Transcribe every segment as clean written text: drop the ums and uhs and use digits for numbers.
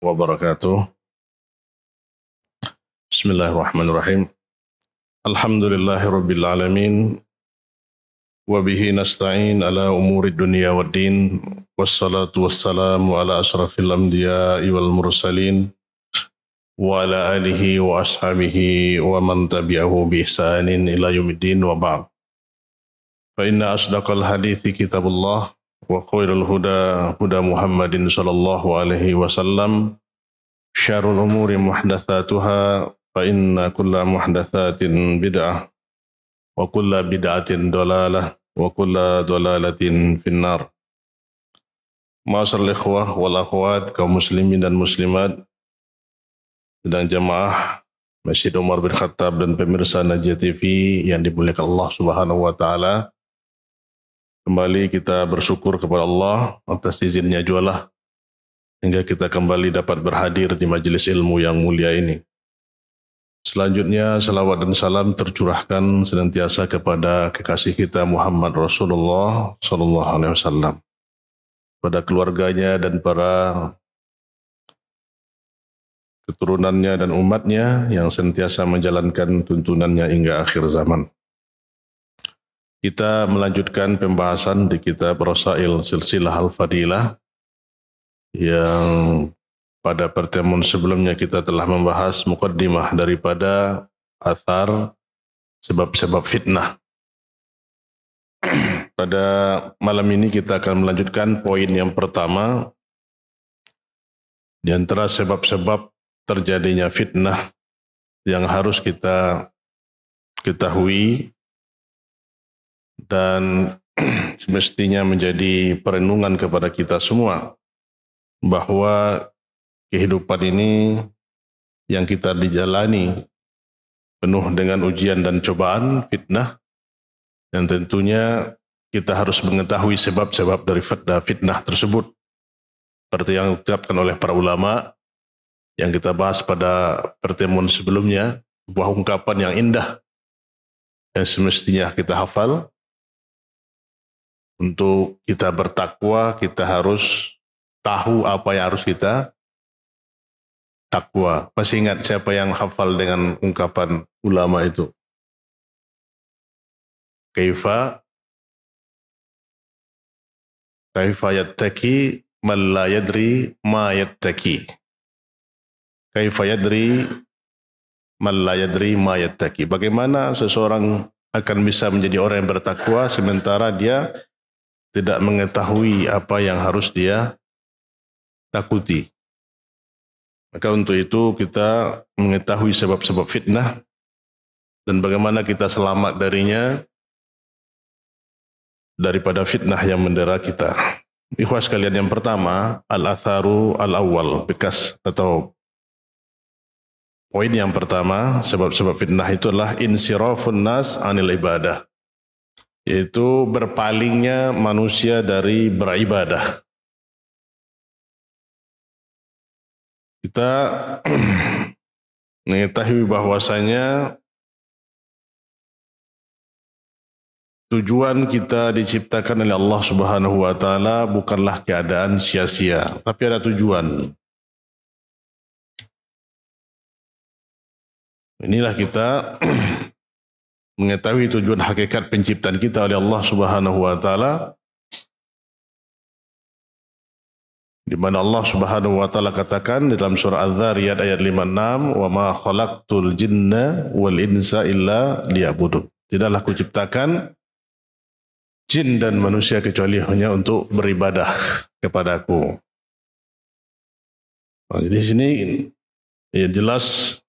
wabarakatuh. Bismillahirrahmanirrahim. Alhamdulillahirabbil alamin wa bihi nasta'in ala umuri dunya waddin wassalatu wassalamu ala asrafil anbiya'i wal mursalin wa ala alihi wa ashabihi wa man tabi'ahu bi ihsanin ila yaumiddin wa ba'd. Fa inna asdaqal hadithi kitabullah wa khairul huda huda Muhammadin sallallahu alaihi wasallam. Syarrul umuri muhdatsatuha fa inna kulla muhdatsatin bid'ah wa kulla bid'atin dalalah wa kulla dalalatin finnar. Ma'asyiral ikhwah wal akhwat, kaum muslimin dan muslimat dan jamaah Masjid Umar bin Khattab dan pemirsa Najah TV yang dimuliakan Allah Subhanahu wa taala. Kembali kita bersyukur kepada Allah atas izinnya jualah hingga kita kembali dapat berhadir di majelis ilmu yang mulia ini. Selanjutnya, salawat dan salam tercurahkan senantiasa kepada kekasih kita Muhammad Rasulullah sallallahu alaihi wasallam, pada keluarganya dan para keturunannya dan umatnya yang senantiasa menjalankan tuntunannya hingga akhir zaman. Kita melanjutkan pembahasan di kitab Rasail Silsilah Al-Fadilah yang pada pertemuan sebelumnya kita telah membahas muqaddimah daripada athar sebab-sebab fitnah. Pada malam ini kita akan melanjutkan poin yang pertama di antara sebab-sebab terjadinya fitnah yang harus kita ketahui dan semestinya menjadi perenungan kepada kita semua, bahwa kehidupan ini yang kita dijalani penuh dengan ujian dan cobaan, fitnah, dan tentunya kita harus mengetahui sebab-sebab dari fitnah tersebut. Seperti yang diucapkan oleh para ulama yang kita bahas pada pertemuan sebelumnya, sebuah ungkapan yang indah yang semestinya kita hafal. Untuk kita bertakwa, kita harus tahu apa yang harus kita takwa. Masih ingat siapa yang hafal dengan ungkapan ulama itu? Kaifa yattaqi man la yadri ma yattaqi. Kaifa yadri man la yadri ma yattaqi. Bagaimana seseorang akan bisa menjadi orang yang bertakwa sementara dia tidak mengetahui apa yang harus dia takuti. Maka untuk itu kita mengetahui sebab-sebab fitnah dan bagaimana kita selamat darinya, daripada fitnah yang mendera kita. Ikhwas sekalian, yang pertama, al-atharu al-awwal, bekas atau poin yang pertama, sebab-sebab fitnah itu adalah insirafun nas anil ibadah, yaitu berpalingnya manusia dari beribadah. Kita mengetahui bahwasanya tujuan kita diciptakan oleh Allah Subhanahu wa taala bukanlah keadaan sia-sia, tapi ada tujuan. Inilah kita mengetahui tujuan hakikat penciptaan kita oleh Allah Subhanahu wa taala, di mana Allah Subhanahu wa taala katakan di dalam surah Az-Zariyat ayat 56, "Wa ma khalaqtul jinna wal insa illa liya'budun." Tidaklah kuciptakan jin dan manusia kecuali hanya untuk beribadah kepadaku. Nah, di sini ya jelas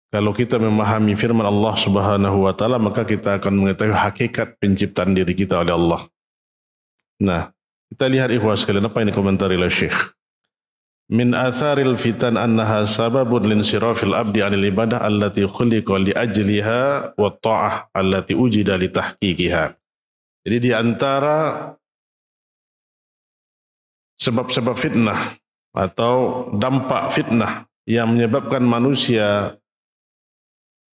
kalau kita memahami firman Allah Subhanahu wa taala, maka kita akan mengetahui hakikat penciptaan diri kita oleh Allah. Nah, kita lihat ikhwas sekalian apa ini komentar oleh Syekh. Min atharil fitan annaha sababun linsirafil abdi anil ibadah allati khuliqa li ajliha wa ta'ah allati ujida li tahqiqiha. Jadi di antara sebab-sebab fitnah atau dampak fitnah yang menyebabkan manusia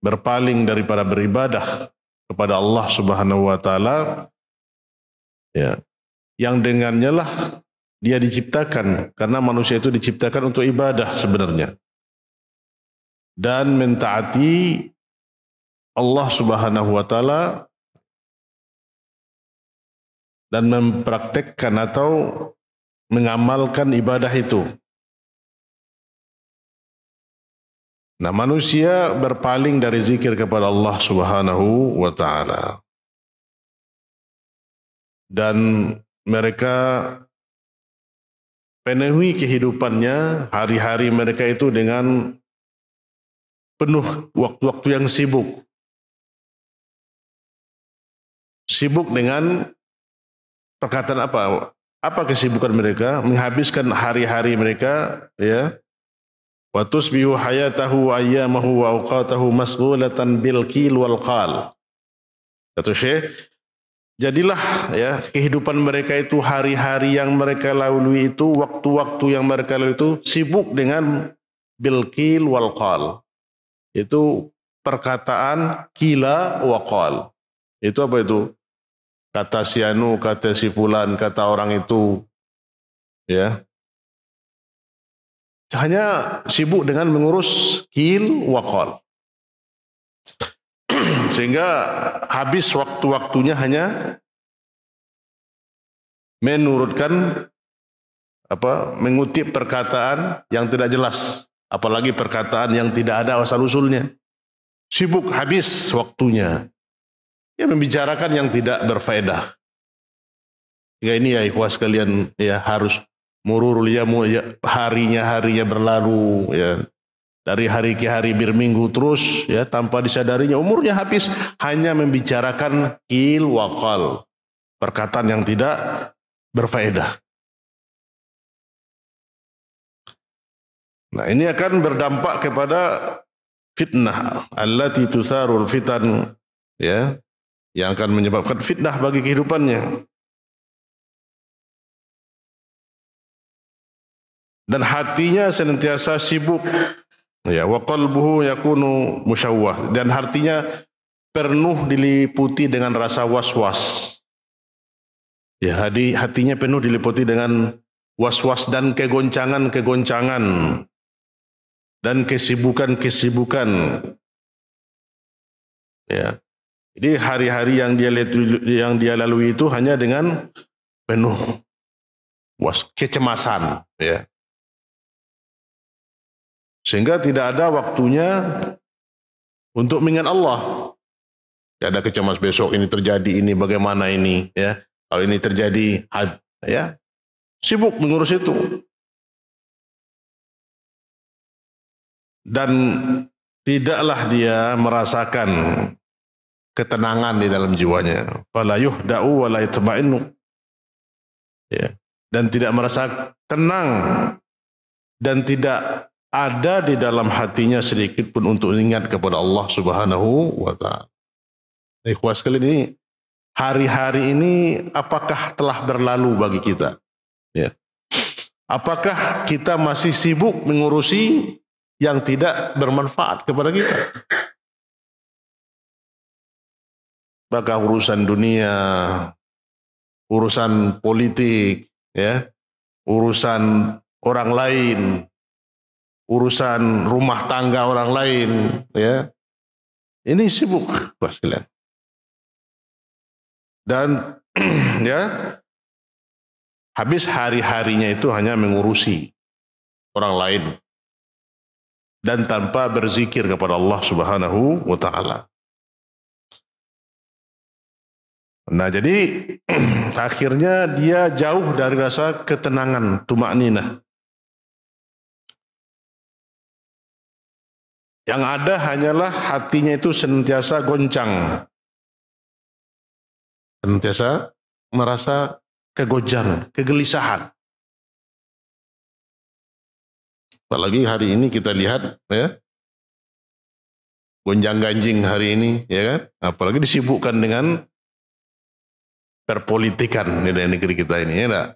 berpaling daripada beribadah kepada Allah Subhanahu wa taala, ya, yang dengannya lah dia diciptakan, karena manusia itu diciptakan untuk ibadah sebenarnya. Dan mentaati Allah Subhanahu wa taala dan mempraktekkan atau mengamalkan ibadah itu. Nah, manusia berpaling dari zikir kepada Allah Subhanahu wa taala. Dan mereka penuhi kehidupannya, hari-hari mereka itu dengan penuh waktu-waktu yang sibuk. Sibuk dengan perkataan apa? Apa kesibukan mereka? Menghabiskan hari-hari mereka, ya. Wa tusbihu hayatahu wa ayyamahu wa awqatahu masghulatan bil qil wal qal. Kata Syekh, jadilah ya kehidupan mereka itu, hari-hari yang mereka lalui itu, waktu-waktu yang mereka lalui itu sibuk dengan bil qil wal qal. Itu perkataan qila wa qal. Itu apa itu? Kata si anu, kata si fulan, kata orang itu, ya. Hanya sibuk dengan mengurus qil wa qal. Sehingga habis waktu-waktunya hanya menurutkan mengutip perkataan yang tidak jelas, apalagi perkataan yang tidak ada asal-usulnya. Sibuk habis waktunya. Ya, membicarakan yang tidak berfaedah. Ya, ini ya ikhwas sekalian, ya harus mururul ya harinya berlalu, ya dari hari ke hari berminggu terus, ya tanpa disadarinya umurnya habis hanya membicarakan qil wa qal, perkataan yang tidak berfaedah. Nah, ini akan berdampak kepada fitnah allati tutharul fitan, ya, yang akan menyebabkan fitnah bagi kehidupannya. Dan hatinya senantiasa sibuk, ya, wa qalbuhu yakunu musyawwah, dan hatinya penuh diliputi dengan rasa was-was. Ya, hatinya penuh diliputi dengan was-was dan kegoncangan-kegoncangan dan kesibukan-kesibukan. Ya. Jadi hari-hari yang dia lalui itu hanya dengan penuh kecemasan, ya. Sehingga tidak ada waktunya untuk mengingat Allah. Ya, ada kecemas besok ini terjadi, ini bagaimana ini, ya. Kalau ini terjadi, ya, sibuk mengurus itu. Dan tidaklah dia merasakan ketenangan di dalam jiwanya. Fala yuhda'u wa la yatma'innu. Ya. Dan tidak merasa tenang dan tidak ada di dalam hatinya sedikit pun untuk ingat kepada Allah Subhanahu wa taala. Ikhwas sekalian, ini hari-hari ini apakah telah berlalu bagi kita? Ya. Apakah kita masih sibuk mengurusi yang tidak bermanfaat kepada kita? Maka urusan dunia, urusan politik, ya, urusan orang lain, urusan rumah tangga orang lain, ya, ini sibuk, sekalian. Dan ya, habis hari-harinya itu hanya mengurusi orang lain dan tanpa berzikir kepada Allah Subhanahu wa taala. Nah, jadi akhirnya dia jauh dari rasa ketenangan, tumakninah. Yang ada hanyalah hatinya itu senantiasa goncang. Senantiasa merasa kegojangan, kegelisahan. Apalagi hari ini kita lihat, ya, gonjang-ganjing hari ini, ya kan? Apalagi disibukkan dengan perpolitikan di negeri kita ini, ya enggak?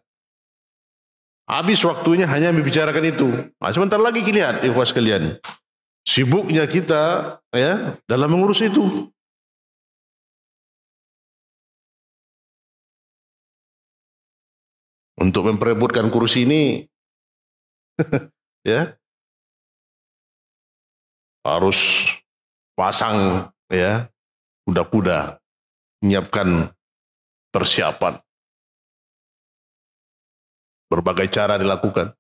Habis waktunya hanya membicarakan itu. Nah, sebentar lagi kita lihat, ikhwas sekalian, sibuknya kita, ya, dalam mengurus itu. Untuk memperebutkan kursi ini, ya, harus pasang ya kuda-kuda, menyiapkan persiapan, berbagai cara dilakukan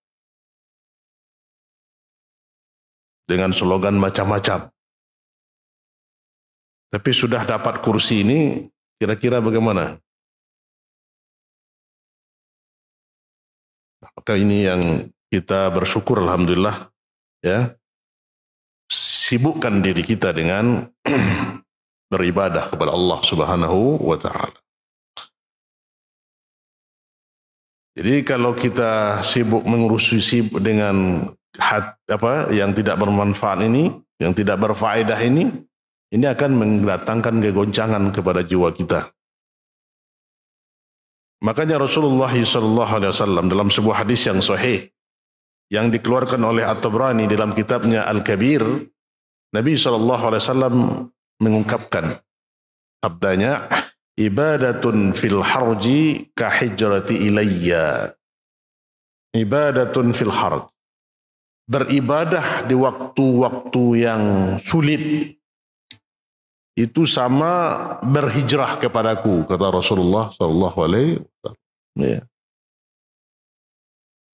dengan slogan macam-macam. Tapi sudah dapat kursi ini, kira-kira bagaimana? Maka ini yang kita bersyukur, alhamdulillah, ya, sibukkan diri kita dengan beribadah kepada Allah Subhanahu wa Ta'ala. Jadi kalau kita sibuk mengurusi dengan yang tidak bermanfaat ini, yang tidak berfaedah ini akan mendatangkan kegoncangan kepada jiwa kita. Makanya Rasulullah SAW dalam sebuah hadis yang sahih yang dikeluarkan oleh At-Tabrani dalam kitabnya Al-Kabir, Nabi SAW mengungkapkan sabdanya, ibadatun fil harji ka hijrati ilayya. Ibadatun fil harj. Beribadah di waktu-waktu yang sulit itu sama berhijrah kepadaku, kata Rasulullah SAW. Ya.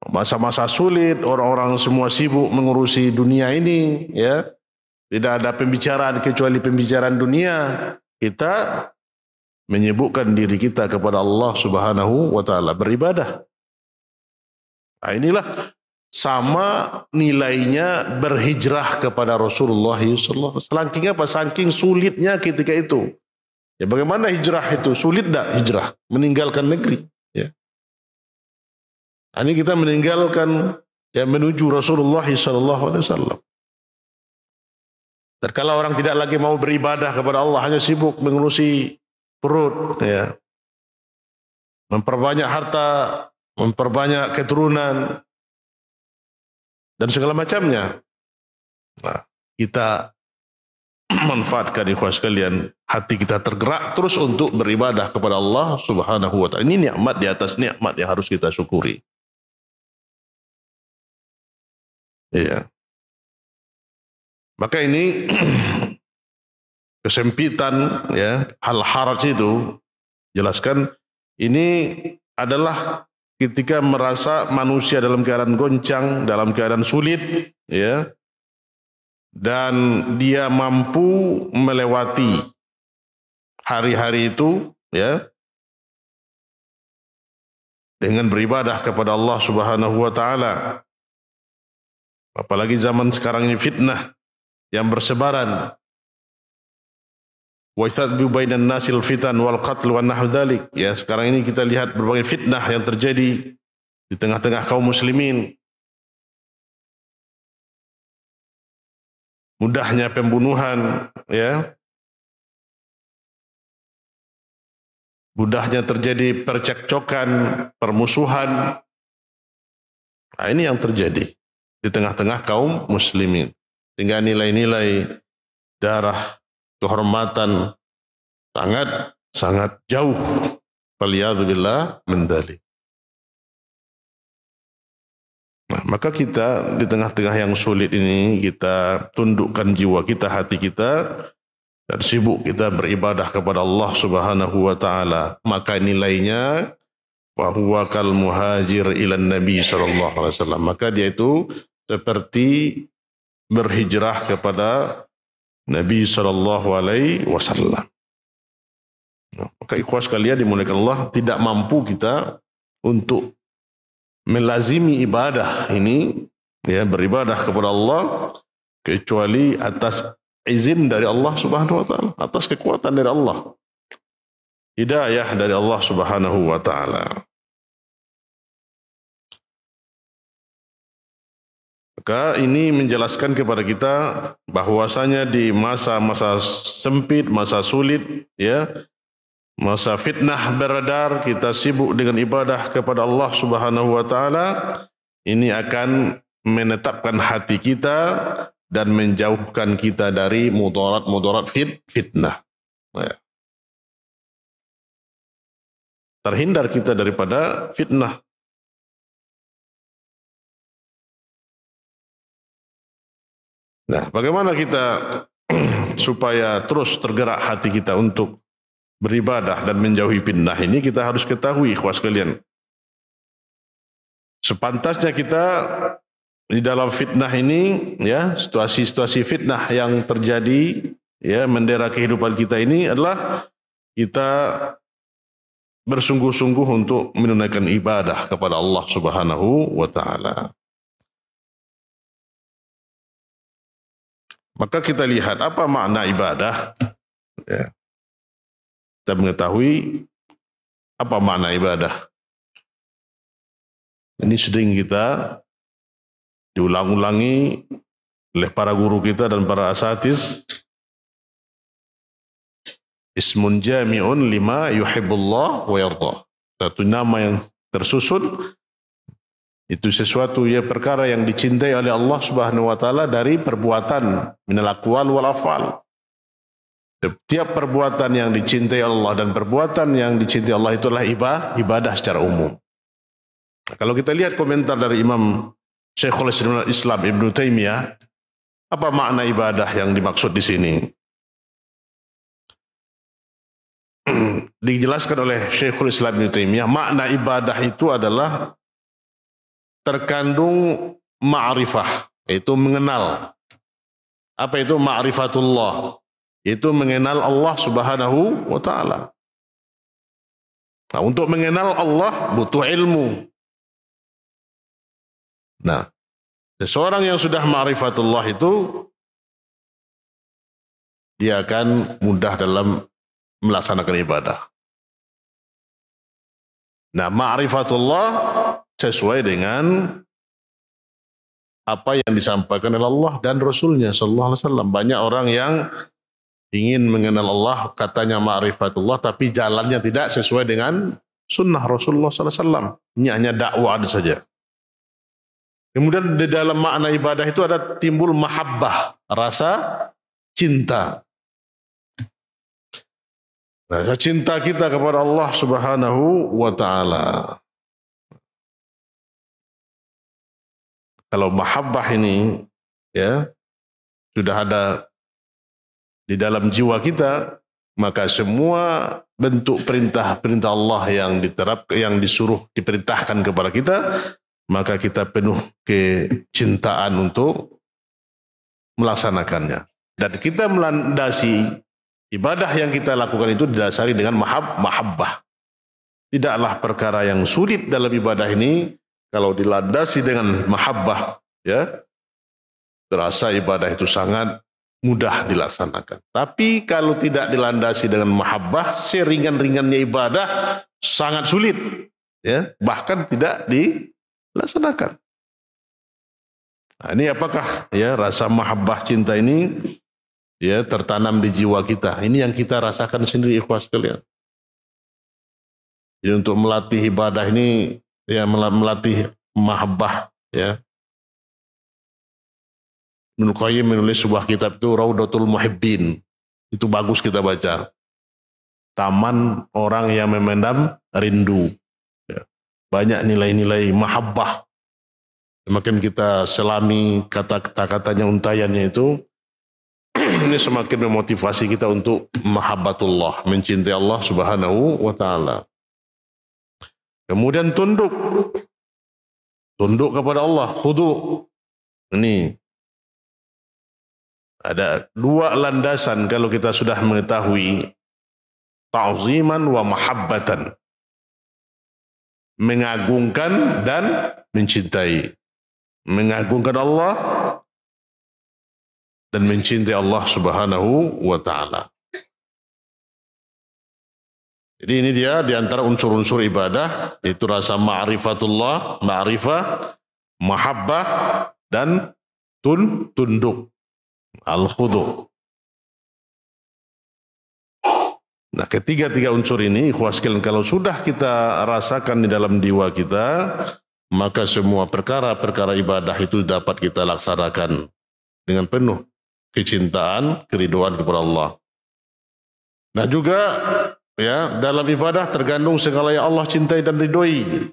Masa-masa sulit, orang-orang semua sibuk mengurusi dunia ini, ya. Tidak ada pembicaraan kecuali pembicaraan dunia. Kita menyibukkan diri kita kepada Allah Subhanahu wa Ta'ala, beribadah. Nah, inilah sama nilainya berhijrah kepada Rasulullah SAW. Saking apa? Saking sulitnya ketika itu. Ya, bagaimana hijrah itu? Sulit tak hijrah? Meninggalkan negeri. Ya. Ini kita meninggalkan, ya, menuju Rasulullah SAW. Dan kalau orang tidak lagi mau beribadah kepada Allah, hanya sibuk mengurusi perut, ya, memperbanyak harta, memperbanyak keturunan, dan segala macamnya. Nah, kita manfaatkan, ikhwan sekalian, hati kita tergerak terus untuk beribadah kepada Allah Subhanahu wa Ta'ala. Ini nikmat di atas nikmat yang harus kita syukuri. Iya. Maka ini kesempitan, ya, hal haraj itu, jelaskan ini adalah ketika merasa manusia dalam keadaan goncang, dalam keadaan sulit, ya, dan dia mampu melewati hari-hari itu, ya, dengan beribadah kepada Allah Subhanahu wa Ta'ala. Apalagi zaman sekarang ini fitnah yang bersebaran. Wa yatadbi bainan nasil fitan wal qatl wa nahwu dzalik. Ya, sekarang ini kita lihat berbagai fitnah yang terjadi di tengah-tengah kaum muslimin. Mudahnya pembunuhan, ya. Mudahnya terjadi percekcokan, permusuhan. Nah, ini yang terjadi di tengah-tengah kaum muslimin. Sehingga nilai-nilai darah, kehormatan sangat jauh. Waliyadzubillah min dzalik. Nah, maka kita di tengah-tengah yang sulit ini, kita tundukkan jiwa kita, hati kita, dan sibuk kita beribadah kepada Allah Subhanahu wa Ta'ala. Maka nilainya wa huwa kal muhajir ilan Nabi sallallahu alaihi wasallam. Maka dia itu seperti berhijrah kepada Nabi sallallahu alaihi wasallam. Maka ikhwas sekalian dimuliakan Allah, tidak mampu kita untuk melazimi ibadah ini, ya, beribadah kepada Allah, kecuali atas izin dari Allah Subhanahu wa Ta'ala, atas kekuatan dari Allah, hidayah dari Allah Subhanahu wa Ta'ala. Maka ini menjelaskan kepada kita bahwasanya di masa-masa sempit, masa sulit, ya, masa fitnah beredar, kita sibuk dengan ibadah kepada Allah Subhanahu wa Ta'ala, ini akan menetapkan hati kita dan menjauhkan kita dari mudarat-mudarat fitnah. Ya. Terhindar kita daripada fitnah. Nah, bagaimana kita supaya terus tergerak hati kita untuk beribadah dan menjauhi fitnah ini, kita harus ketahui ikhwas sekalian. Sepantasnya kita di dalam fitnah ini, ya, situasi-situasi fitnah yang terjadi, ya, mendera kehidupan kita ini adalah kita bersungguh-sungguh untuk menunaikan ibadah kepada Allah Subhanahu wa taala. Maka kita lihat apa makna ibadah. Ya. Kita mengetahui apa makna ibadah. Ini sering kita diulang-ulangi oleh para guru kita dan para asatiz. Ismun jami'un lima yuhibbullah wa yardah. Satu nama yang tersusun, itu sesuatu, ya, perkara yang dicintai oleh Allah Subhanahu wa taala dari perbuatan, minal aqwal wal afal. Setiap perbuatan yang dicintai Allah dan perbuatan yang dicintai Allah itulah ibadah secara umum. Nah, kalau kita lihat komentar dari Imam Syekhul Islam Ibnu Taimiyah, apa makna ibadah yang dimaksud di sini? Dijelaskan oleh Syekhul Islam Ibnu Taimiyah, makna ibadah itu adalah terkandung ma'rifah, yaitu mengenal. Apa itu ma'rifatullah? Yaitu mengenal Allah Subhanahu wa taala. Nah, untuk mengenal Allah butuh ilmu. Nah, seseorang yang sudah ma'rifatullah itu dia akan mudah dalam melaksanakan ibadah. Nah, ma'rifatullah sesuai dengan apa yang disampaikan oleh Allah dan Rasulnya Sallallahu Alaihi Wasallam. Banyak orang yang ingin mengenal Allah, katanya ma'rifatullah, tapi jalannya tidak sesuai dengan sunnah Rasulullah Sallallahu Alaihi Wasallam. Ini hanya dakwah saja. Kemudian di dalam makna ibadah itu ada timbul mahabbah, rasa cinta. Rasa cinta kita kepada Allah Subhanahu wa taala. Kalau mahabbah ini, ya, sudah ada di dalam jiwa kita, maka semua bentuk perintah-perintah Allah yang disuruh, diperintahkan kepada kita, maka kita penuh kecintaan untuk melaksanakannya. Dan kita melandasi ibadah yang kita lakukan itu didasari dengan mahabbah. Tidaklah perkara yang sulit dalam ibadah ini, kalau dilandasi dengan mahabbah, ya, terasa ibadah itu sangat mudah dilaksanakan. Tapi kalau tidak dilandasi dengan mahabbah, seringan-ringannya ibadah sangat sulit, ya, bahkan tidak dilaksanakan. Nah, ini apakah, ya, rasa mahabbah cinta ini, ya, tertanam di jiwa kita? Ini yang kita rasakan sendiri, ikhwas sekalian. Jadi untuk melatih ibadah ini, ya, melatih mahabbah, ya. Ibnu Qayyim menulis sebuah kitab itu Raudatul Muhibbin. Itu bagus kita baca. Taman orang yang memendam rindu. Ya. Banyak nilai-nilai mahabbah. Semakin kita selami kata-katanya, untayannya itu, ini semakin memotivasi kita untuk mahabbatullah, mencintai Allah Subhanahu wa taala. Kemudian tunduk kepada Allah, khudu. Ini ada dua landasan kalau kita sudah mengetahui ta'ziman wa mahabbatan, mengagungkan dan mencintai. Mengagungkan Allah dan mencintai Allah Subhanahu wa taala. Jadi ini dia di antara unsur-unsur ibadah, yaitu rasa ma'rifatullah, ma'rifah, mahabbah, dan tunduk, al-khudu. Nah, ketiga-tiga unsur ini, ikhwas sekalian, kalau sudah kita rasakan di dalam jiwa kita, maka semua perkara-perkara ibadah itu dapat kita laksanakan dengan penuh kecintaan, keridhaan kepada Allah. Nah juga, ya, dalam ibadah tergandung segala yang Allah cintai dan ridhoi.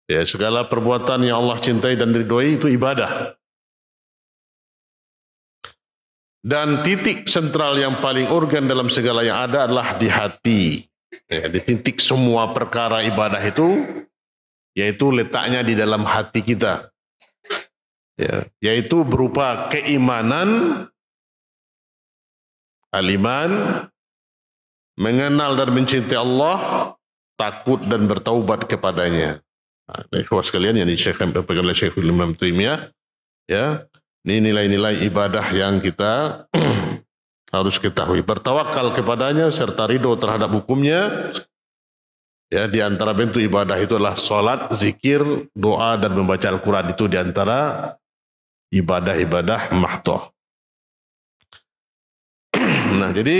Ya, segala perbuatan yang Allah cintai dan ridhoi itu ibadah. Dan titik sentral yang paling urgen dalam segala yang ada adalah di hati. Ya, di titik semua perkara ibadah itu, yaitu letaknya di dalam hati kita. Ya, yaitu berupa keimanan, aliman, mengenal dan mencintai Allah, takut dan bertaubat kepadanya. Nah, ikhwah sekalian yang disampaikan oleh Syekhul Imam Taimiyah, ya, ini nilai-nilai ibadah yang kita harus ketahui. Bertawakal kepadanya serta ridho terhadap hukumnya. Ya, di antara bentuk ibadah itu adalah salat, zikir, doa dan membaca Al-Quran, itu di antara ibadah-ibadah mahdoh. Nah, jadi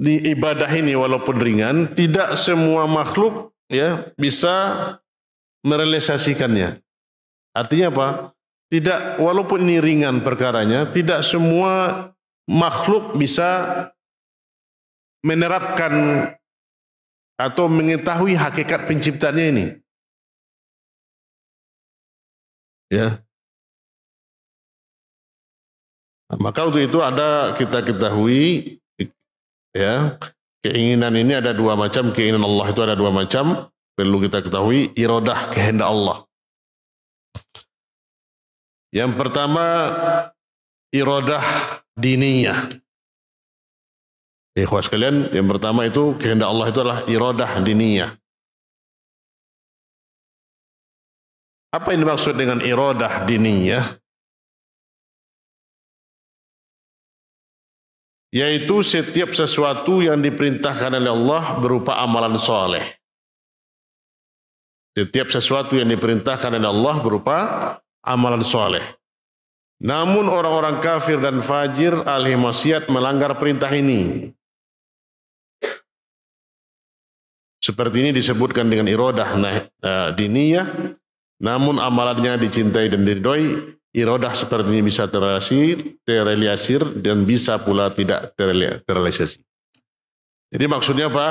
di ibadah ini walaupun ringan, tidak semua makhluk ya bisa merealisasikannya. Artinya apa? Tidak, walaupun ini ringan perkaranya, tidak semua makhluk bisa menerapkan atau mengetahui hakikat penciptanya ini. Ya. Nah, maka untuk itu ada kita ketahui, ya, keinginan ini ada dua macam, keinginan Allah itu ada dua macam, perlu kita ketahui, iradah, kehendak Allah. Yang pertama, iradah diniyah. Ikhwah sekalian, yang pertama itu kehendak Allah itu adalah iradah diniyah. Apa yang dimaksud dengan iradah diniyah? Yaitu setiap sesuatu yang diperintahkan oleh Allah berupa amalan soleh. Setiap sesuatu yang diperintahkan oleh Allah berupa amalan soleh. Namun orang-orang kafir dan fajir ahli maksiat melanggar perintah ini. Seperti ini disebutkan dengan iradah diniyah, namun amalannya dicintai dan diridhoi. Iradah seperti ini bisa terrealisir dan bisa pula tidak terrealisasi. Jadi maksudnya apa?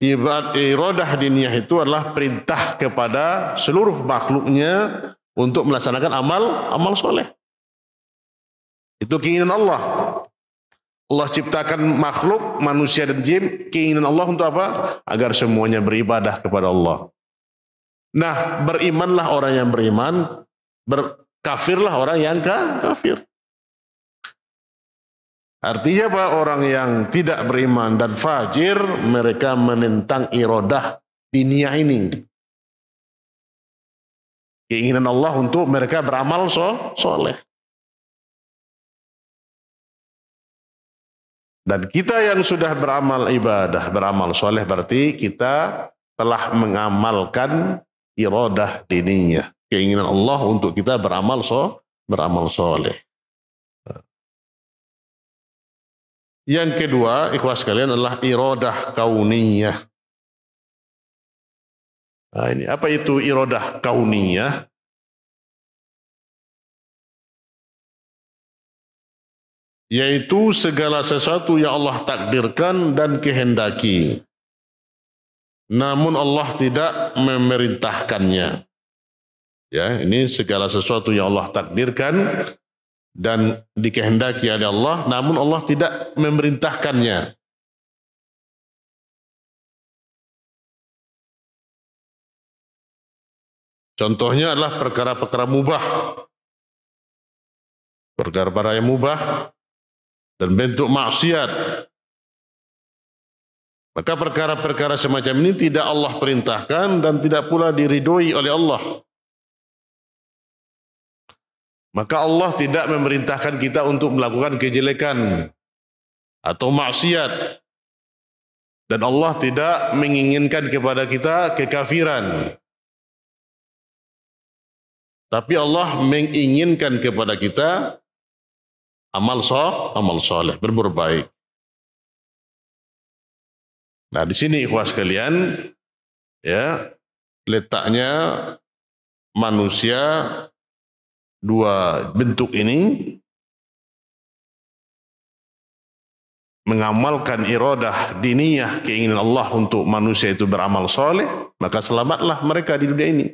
Iradah diniyah itu adalah perintah kepada seluruh makhluknya untuk melaksanakan amal soleh. Itu keinginan Allah. Allah ciptakan makhluk, manusia dan jin, keinginan Allah untuk apa? Agar semuanya beribadah kepada Allah. Nah, berimanlah orang yang beriman, berkafirlah orang yang kafir. Artinya apa? Orang yang tidak beriman dan fajir, mereka menentang iradah diniyah ini. Keinginan Allah untuk mereka beramal soleh. Dan kita yang sudah beramal ibadah, beramal soleh, berarti kita telah mengamalkan iradah diniyah. Keinginan Allah untuk kita beramal soleh. Yang kedua, ikhwas sekalian, adalah iradah kauniyah. Nah, ini apa itu iradah kauniyah? Yaitu segala sesuatu yang Allah takdirkan dan kehendaki. Namun Allah tidak memerintahkannya. Ya, ini segala sesuatu yang Allah takdirkan dan dikehendaki oleh Allah, namun Allah tidak memerintahkannya. Contohnya adalah perkara-perkara mubah. Perkara-perkara yang mubah dan bentuk maksiat. Maka perkara-perkara semacam ini tidak Allah perintahkan dan tidak pula diridhoi oleh Allah. Maka Allah tidak memerintahkan kita untuk melakukan kejelekan atau maksiat. Dan Allah tidak menginginkan kepada kita kekafiran. Tapi Allah menginginkan kepada kita amal soleh, berbuat baik. Nah, di sini ikhwah sekalian, ya, letaknya manusia dua bentuk ini mengamalkan iradah diniyah, keinginan Allah untuk manusia itu beramal soleh, maka selamatlah mereka di dunia ini.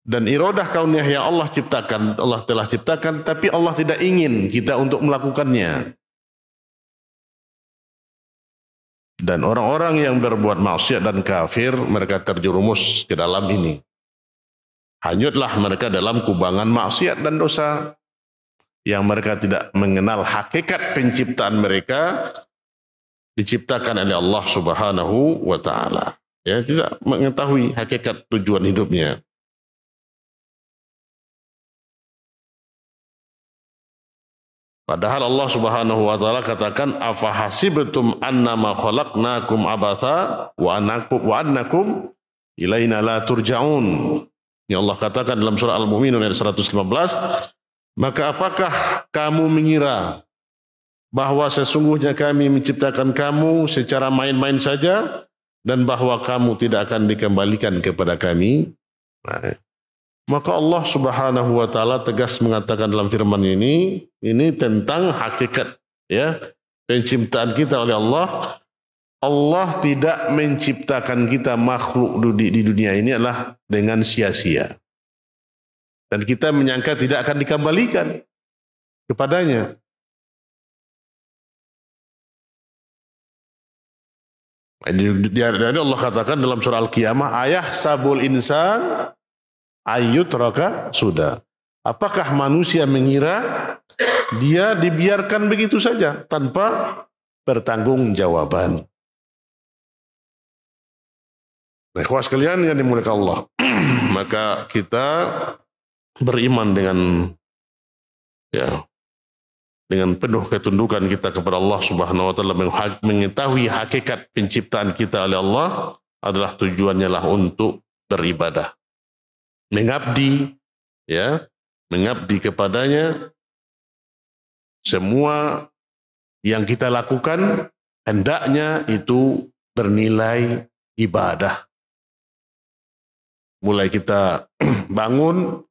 Dan iradah kauniyah yang Allah ciptakan, Allah telah ciptakan, tapi Allah tidak ingin kita untuk melakukannya. Dan orang-orang yang berbuat maksiat dan kafir, mereka terjerumus ke dalam ini. Hanyutlah mereka dalam kubangan maksiat dan dosa, yang mereka tidak mengenal hakikat penciptaan mereka diciptakan oleh Allah Subhanahu wa Ta'ala. Ya, tidak mengetahui hakikat tujuan hidupnya. Padahal Allah Subhanahu wa Ta'ala katakan, afahasibtum annama khalaqnakum abatha wa annakum ilaina la turja'un. Yang Allah katakan dalam surah Al-Mu'minun ayat 115, maka apakah kamu mengira bahwa sesungguhnya kami menciptakan kamu secara main-main saja dan bahwa kamu tidak akan dikembalikan kepada kami? Nah, maka Allah Subhanahu wa Ta'ala tegas mengatakan dalam firman ini tentang hakikat ya penciptaan kita oleh Allah. Allah tidak menciptakan kita makhluk di dunia ini adalah dengan sia-sia. Dan kita menyangka tidak akan dikembalikan kepadanya. Jadi Allah katakan dalam surah Al-Qiyamah, ayah sabul insan ayyutraka sudah. Apakah manusia mengira dia dibiarkan begitu saja tanpa pertanggungjawaban? Nah, ikhwas sekalian yang dimuliakan Allah, maka kita beriman dengan penuh ketundukan kita kepada Allah Subhanahu wa Ta'ala, mengetahui hakikat penciptaan kita oleh Allah adalah tujuannya lah untuk beribadah, mengabdi kepadanya. Semua yang kita lakukan hendaknya itu bernilai ibadah. Mulai kita bangun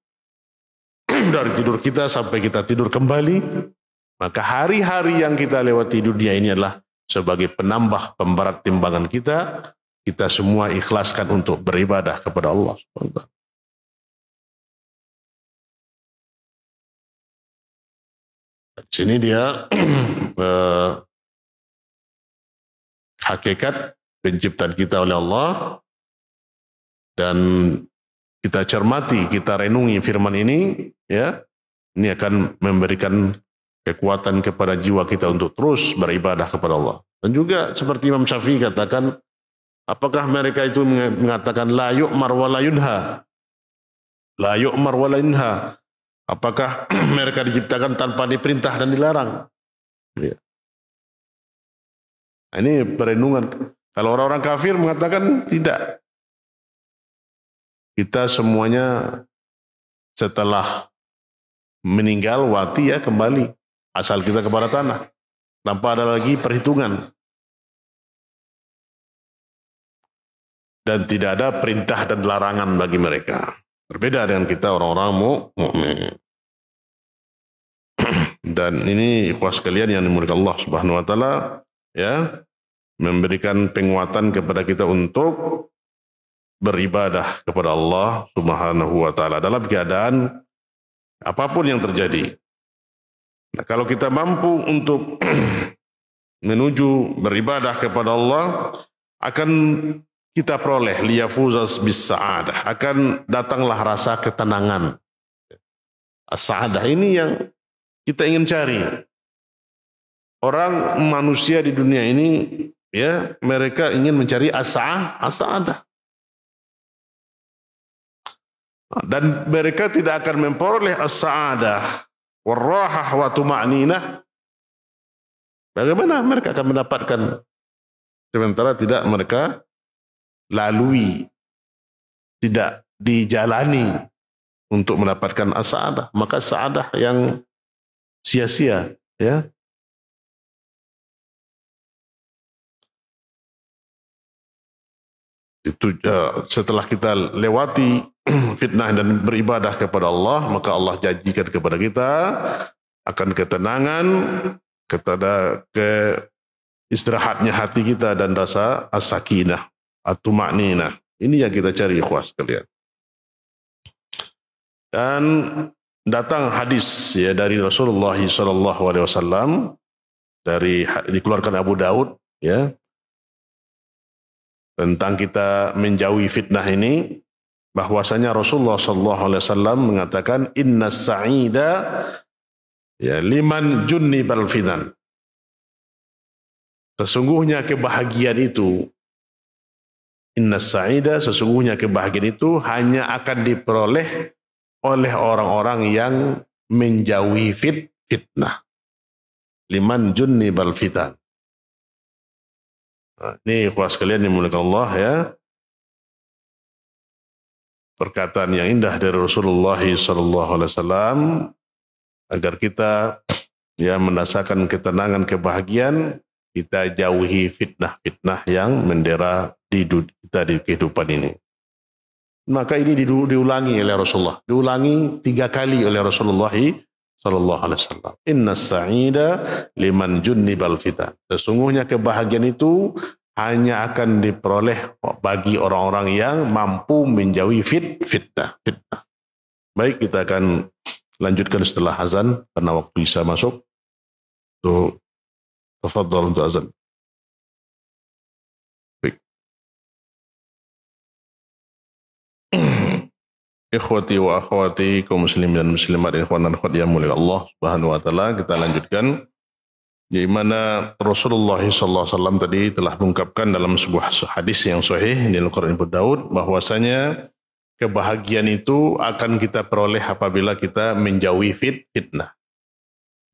dari tidur kita sampai kita tidur kembali, maka hari-hari yang kita lewati di dunia ini adalah sebagai penambah pemberat timbangan kita. Kita semua ikhlaskan untuk beribadah kepada Allah. Di sini dia hakikat penciptaan kita oleh Allah, dan kita cermati, kita renungi firman ini, ya, ini akan memberikan kekuatan kepada jiwa kita untuk terus beribadah kepada Allah. Dan juga seperti Imam Syafi'i katakan, apakah mereka itu mengatakan la yu'mar wa la yunha? La yu'mar wa la yunha. Apakah mereka diciptakan tanpa diperintah dan dilarang? Ya. Ini perenungan. Kalau orang-orang kafir mengatakan tidak. Kita semuanya setelah meninggal wati ya kembali asal kita kepada tanah tanpa ada lagi perhitungan, dan tidak ada perintah dan larangan bagi mereka. Berbeda dengan kita orang-orang mukmin. Dan ini ikhwas sekalian yang dimuliakan Allah Subhanahu wa Ta'ala, ya, memberikan penguatan kepada kita untuk beribadah kepada Allah Subhanahu wa Ta'ala dalam keadaan apapun yang terjadi. Nah, kalau kita mampu untuk menuju beribadah kepada Allah, akan kita peroleh liyafuzas bis sa'adah, akan datanglah rasa ketenangan. As-sa'adah ini yang kita ingin cari. Orang manusia di dunia ini, ya, mereka ingin mencari as-sa'adah. Dan mereka tidak akan memperoleh as-sa'adah warrahah wa tuma'ninah. Bagaimana mereka akan mendapatkan sementara tidak mereka lalui, tidak dijalani untuk mendapatkan as-sa'adah? Maka sa'adah yang sia-sia, ya. Itu setelah kita lewati fitnah dan beribadah kepada Allah, maka Allah janjikan kepada kita akan ketenangan, ke istirahatnya hati kita dan rasa as-sakinah, at-tuma'ninah. Ini yang kita cari, ikhwas sekalian. Dan datang hadis ya dari Rasulullah SAW dikeluarkan Abu Daud ya tentang kita menjauhi fitnah ini, bahwasanya Rasulullah SAW mengatakan inna sa'ida ya liman junnibal fitan. Sesungguhnya kebahagiaan itu, inna sa'ida, sesungguhnya kebahagiaan itu hanya akan diperoleh oleh orang-orang yang menjauhi fitnah. Liman junnibal fitan. Nah, ini ikhwah sekalian yang dimuliakan Allah ya. Perkataan yang indah dari Rasulullah SAW agar kita ya merasakan ketenangan, kebahagiaan, kita jauhi fitnah-fitnah yang mendera di kita di kehidupan ini. Maka ini diulangi oleh Rasulullah. Diulangi 3 kali oleh Rasulullah SAW. Inna sa'ida liman junnibal fitan. Sesungguhnya kebahagiaan itu hanya akan diperoleh bagi orang-orang yang mampu menjauhi fitnah. Baik, kita akan lanjutkan setelah azan karena waktu bisa masuk. Tuh, tafadhal untuk azan. Ikhwati wa akhwati kaum muslimin dan muslimat, ikhwan dan akhwat yang mulia Allah Subhanahu wa taala, kita lanjutkan di mana Rasulullah SAW tadi telah mengungkapkan dalam sebuah hadis yang sahih di Al-Quran Abu Daud bahwasanya kebahagiaan itu akan kita peroleh apabila kita menjauhi fitnah.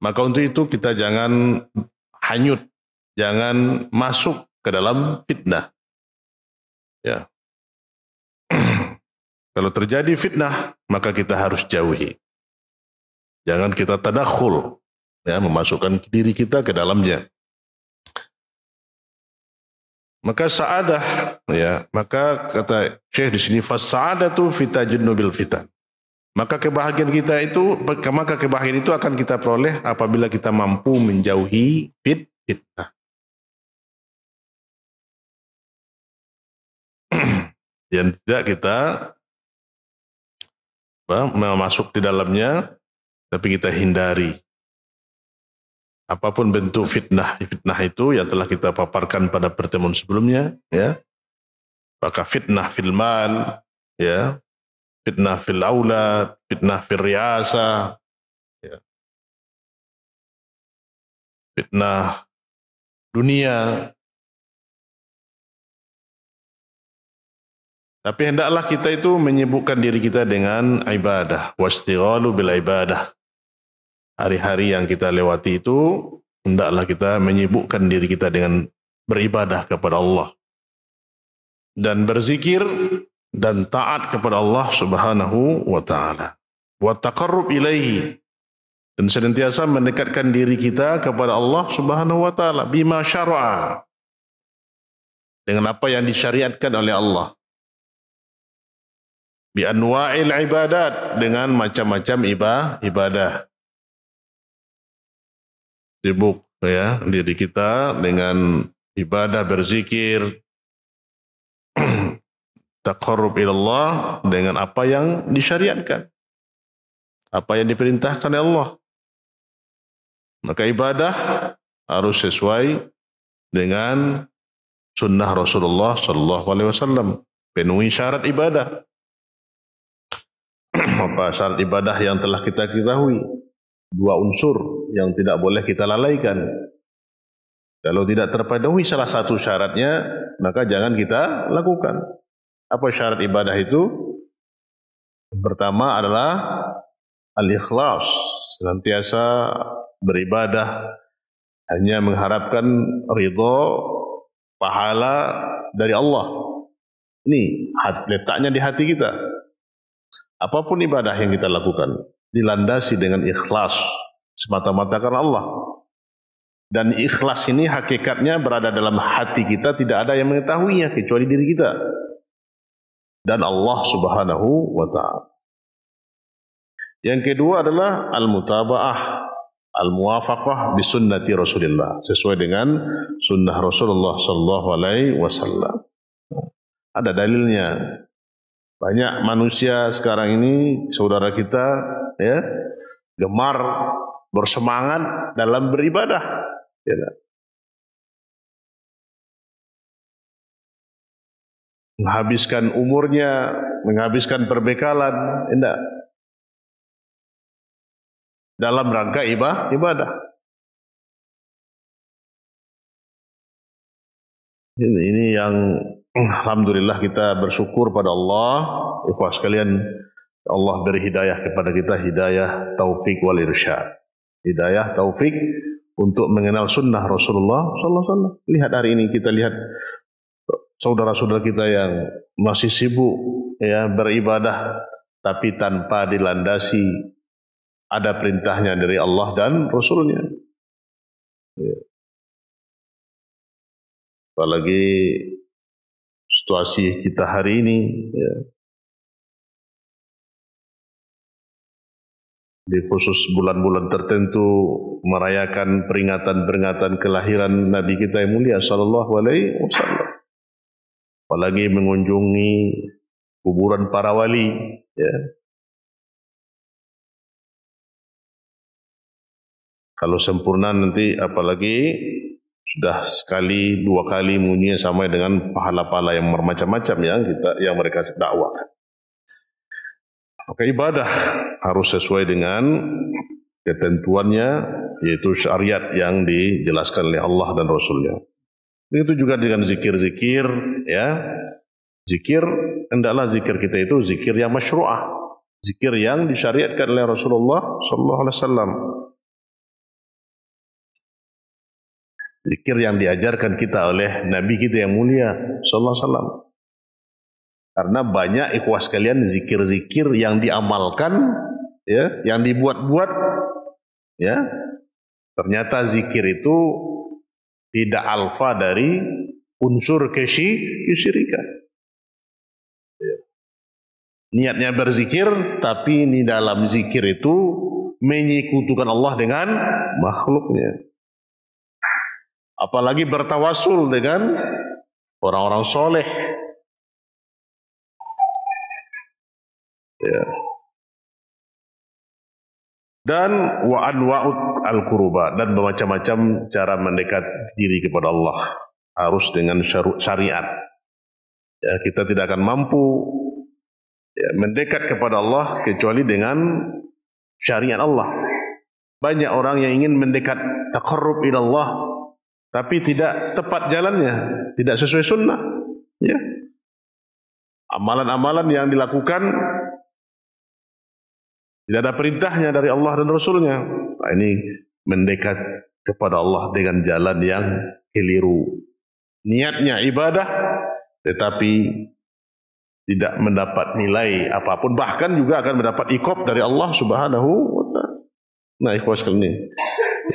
Maka untuk itu kita jangan hanyut, jangan masuk ke dalam fitnah. Ya. Kalau terjadi fitnah, maka kita harus jauhi. Jangan kita tadakhul, ya, memasukkan diri kita ke dalamnya. Maka sa'adah, ya, maka kata Syekh di sini, fas-sa'adatu fi tajunnubil fitan. Maka kebahagiaan itu akan kita peroleh apabila kita mampu menjauhi fitnah. Dan tidak kita masuk di dalamnya, tapi kita hindari. Apapun bentuk fitnah itu yang telah kita paparkan pada pertemuan sebelumnya, ya. Maka fitnah fil mal, ya, fitnah fil aulad, fitnah fil riasa, ya. Fitnah dunia. Tapi hendaklah kita itu menyibukkan diri kita dengan ibadah, wastighalu bil ibadah. Hari-hari yang kita lewati itu, hendaklah kita menyibukkan diri kita dengan beribadah kepada Allah. Dan berzikir dan taat kepada Allah Subhanahu wa ta'ala. Wa taqarrub ilaihi. Dan senantiasa mendekatkan diri kita kepada Allah Subhanahu wa ta'ala. Bima syara'a. Dengan apa yang disyariatkan oleh Allah. Bi anwa'il ibadat, dengan macam-macam ibadah. Sibuk ya diri kita dengan ibadah, berzikir, taqarrub ilallah dengan apa yang disyariatkan, apa yang diperintahkan oleh Allah. Maka ibadah harus sesuai dengan sunnah Rasulullah SAW. Penuhi syarat ibadah. Apa syarat ibadah yang telah kita ketahui? 2 unsur yang tidak boleh kita lalaikan. Kalau tidak terpenuhi salah satu syaratnya, maka jangan kita lakukan. Apa syarat ibadah itu? Yang pertama adalah al-ikhlas. Senantiasa beribadah hanya mengharapkan ridha, pahala dari Allah. Ini letaknya di hati kita. Apapun ibadah yang kita lakukan dilandasi dengan ikhlas semata-mata karena Allah. Dan ikhlas ini hakikatnya berada dalam hati kita, tidak ada yang mengetahuinya kecuali diri kita dan Allah Subhanahu wa ta'ala. Yang kedua adalah al-mutaba'ah, al-muwafaqah bi sunnati Rasulullah, sesuai dengan sunnah Rasulullah sallallahu alaihi wasallam. Ada dalilnya. Banyak manusia sekarang ini, saudara kita, ya, gemar bersemangat dalam beribadah, ya, menghabiskan umurnya, menghabiskan perbekalan, enggak, dalam rangka ibadah. Ini yang alhamdulillah kita bersyukur pada Allah, ikhwah sekalian, Allah beri hidayah kepada kita, hidayah taufik wal irsyad. Hidayah taufik untuk mengenal sunnah Rasulullah sallallahu alaihi wasallam. Lihat hari ini, kita lihat saudara-saudara kita yang masih sibuk, ya, beribadah tapi tanpa dilandasi ada perintahnya dari Allah dan Rasulnya. Ya. Apalagi situasi kita hari ini, ya, di khusus bulan-bulan tertentu merayakan peringatan-peringatan kelahiran Nabi kita yang mulia sallallahu alaihi wasallam. Apalagi mengunjungi kuburan para wali, ya. Kalau sempurna nanti apalagi sudah sekali, dua kali munyinya sama dengan pahala-pahala yang bermacam-macam yang mereka dakwakan. Maka ibadah harus sesuai dengan ketentuannya, yaitu syariat yang dijelaskan oleh Allah dan Rasulnya. Itu juga dengan zikir-zikir, ya. Zikir, hendaklah zikir kita itu zikir yang masyru'ah, zikir yang disyariatkan oleh Rasulullah sallallahu alaihi wasallam. Zikir yang diajarkan kita oleh Nabi kita yang mulia sallallahu alaihi wasallam. Karena banyak ikhwah sekalian zikir-zikir yang diamalkan, ya, yang dibuat-buat, ya. Ternyata zikir itu tidak alfa dari unsur kesyirikan. Ya. Niatnya berzikir, tapi di dalam zikir itu menyekutukan Allah dengan makhluknya. Apalagi bertawasul dengan orang-orang soleh, ya. Dan wa anwa'ut al-quruba, dan bermacam-macam cara mendekat diri kepada Allah harus dengan syariat. Ya, kita tidak akan mampu, ya, mendekat kepada Allah kecuali dengan syariat Allah. Banyak orang yang ingin mendekat taqarrub ila Allah, tapi tidak tepat jalannya, tidak sesuai sunnah, ya. Amalan-amalan yang dilakukan tidak ada perintahnya dari Allah dan Rasulnya. Nah, ini mendekat kepada Allah dengan jalan yang keliru. Niatnya ibadah, tetapi tidak mendapat nilai apapun, bahkan juga akan mendapat iqab dari Allah Subhanahu wa ta'ala. Nah, ikhwas sekalian,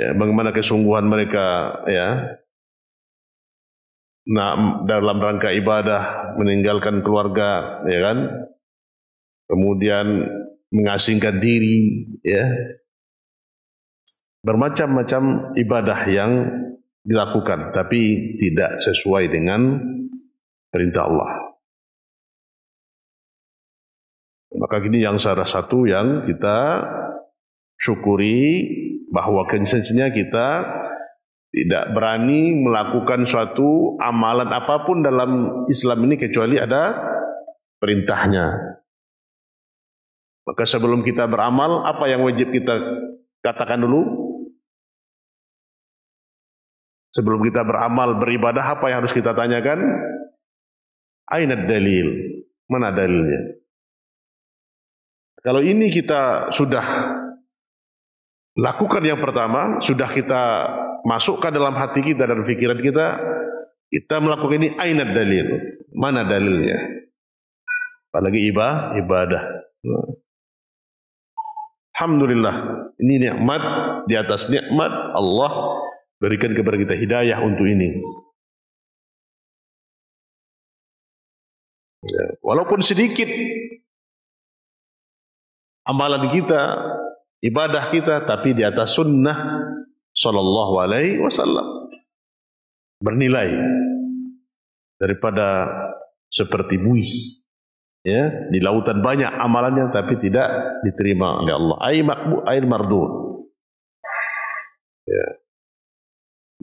ya, bagaimana kesungguhan mereka, ya, nah, dalam rangka ibadah, meninggalkan keluarga, ya kan, kemudian mengasingkan diri, ya, bermacam-macam ibadah yang dilakukan, tapi tidak sesuai dengan perintah Allah. Maka ini yang salah satu yang kita syukuri, bahwa konsensusnya kita tidak berani melakukan suatu amalan apapun dalam Islam ini kecuali ada perintahnya. Maka sebelum kita beramal, apa yang wajib kita katakan dulu? Sebelum kita beramal, beribadah, apa yang harus kita tanyakan? Aina dalil? Mana dalilnya? Kalau ini kita sudah lakukan yang pertama, sudah kita masukkan dalam hati kita dan pikiran kita, kita melakukan ini, aina dalil? Mana dalilnya? Apalagi ibadah. Alhamdulillah, ini nikmat di atas nikmat Allah berikan kepada kita hidayah untuk ini. Ya, walaupun sedikit amalan kita, ibadah kita, tapi di atas sunnah sallallahu alaihi wasallam, bernilai daripada seperti buih Ya, di lautan banyak amalannya tapi tidak diterima oleh Allah. Air mardud. Ya.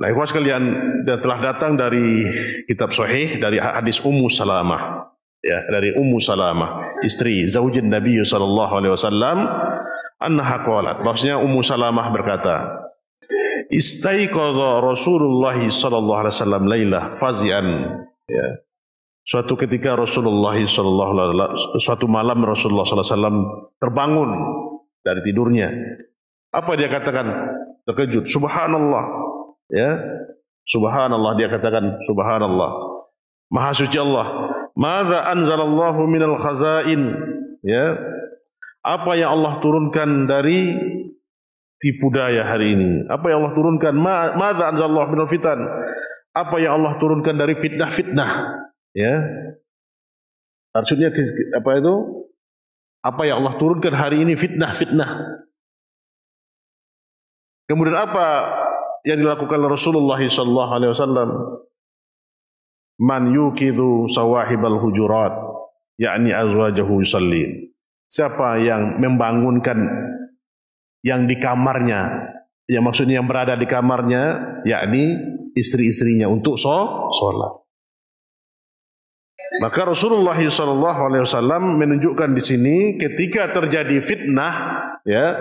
Nah, ikhwan sekalian, telah datang dari kitab sahih dari hadis Ummu Salamah. Ya, dari Ummu Salamah, istri zaujin Nabi sallallahu alaihi wasallam, annaha qalat, bahwasanya Ummu Salamah berkata, istaiqadha Rasulullah sallallahu alaihi wasallam lailah fazian. Ya. Suatu ketika suatu malam Rasulullah sallallahu alaihi wasallam terbangun dari tidurnya. Apa dia katakan? Terkejut. Subhanallah. Ya. Subhanallah, dia katakan subhanallah. Maha suci Allah. Madza anzalallahu minal khazain? Ya. Apa yang Allah turunkan dari tipu daya hari ini? Apa yang Allah turunkan? Madza anzalallahu minal fitan? Apa yang Allah turunkan dari fitnah-fitnah? Ya, maksudnya apa itu? Apa yang Allah turunkan hari ini? Fitnah. Kemudian apa yang dilakukan Rasulullah sallallahu alaihi wasallam? Man yuqidhu sawahibal hujurat, yakni azwajahu yusallin. Siapa yang membangunkan yang di kamarnya, yang maksudnya yang berada di kamarnya, yakni istri-istrinya untuk sholat. Maka Rasulullah SAW menunjukkan di sini ketika terjadi fitnah, ya,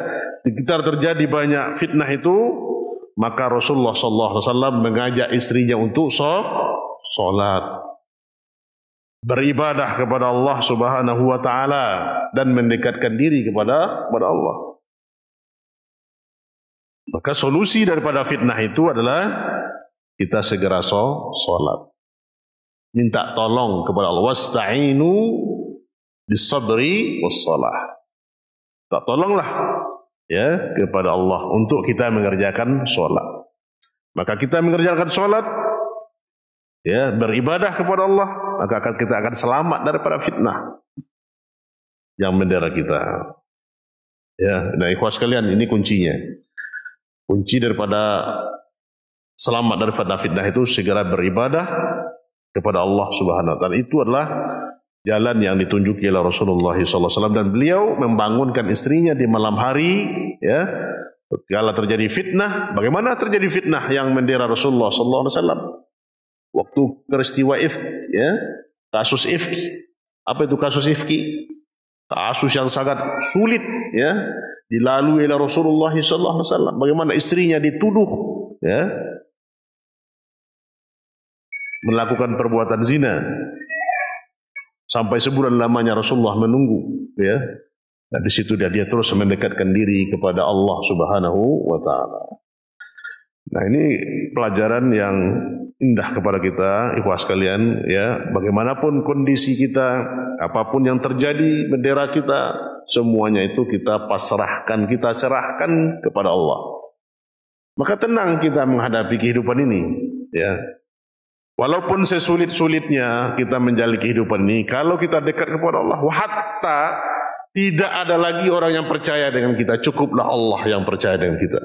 ketika terjadi banyak fitnah itu, maka Rasulullah SAW mengajak istrinya untuk sholat, beribadah kepada Allah Subhanahu Wa Taala dan mendekatkan diri kepada Allah. Maka solusi daripada fitnah itu adalah kita segera sholat. Minta tolong kepada Allah. Wasta'inu bis-sabri was-salah. Tak tolonglah ya kepada Allah untuk kita mengerjakan sholat. Maka kita mengerjakan sholat, ya, beribadah kepada Allah, maka kita akan selamat daripada fitnah yang mendera kita. Ya, nah ikhwas sekalian, ini kuncinya. Kunci daripada selamat daripada fitnah itu segera beribadah kepada Allah Subhanahu wa taala. Itu adalah jalan yang ditunjuki oleh Rasulullah sallallahu alaihi wasallam, dan beliau membangunkan istrinya di malam hari, ya. Kalau terjadi fitnah, bagaimana terjadi fitnah yang mendera Rasulullah sallallahu alaihi wasallam? Waktu peristiwa ifki, ya, kasus ifki. Apa itu kasus ifki? Kasus yang sangat sulit, ya, dilalui oleh Rasulullah sallallahu alaihi wasallam. Bagaimana istrinya dituduh, ya, melakukan perbuatan zina. Sampai sebulan lamanya Rasulullah menunggu, ya. Dan di situ dia terus mendekatkan diri kepada Allah Subhanahu wa taala. Nah, ini pelajaran yang indah kepada kita, ikhwas sekalian, ya. Bagaimanapun kondisi kita, apapun yang terjadi mendera kita, semuanya itu kita pasrahkan, kita serahkan kepada Allah. Maka tenang kita menghadapi kehidupan ini, ya. Walaupun sesulit-sulitnya kita menjalani kehidupan ini, kalau kita dekat kepada Allah, hatta tidak ada lagi orang yang percaya dengan kita, cukuplah Allah yang percaya dengan kita.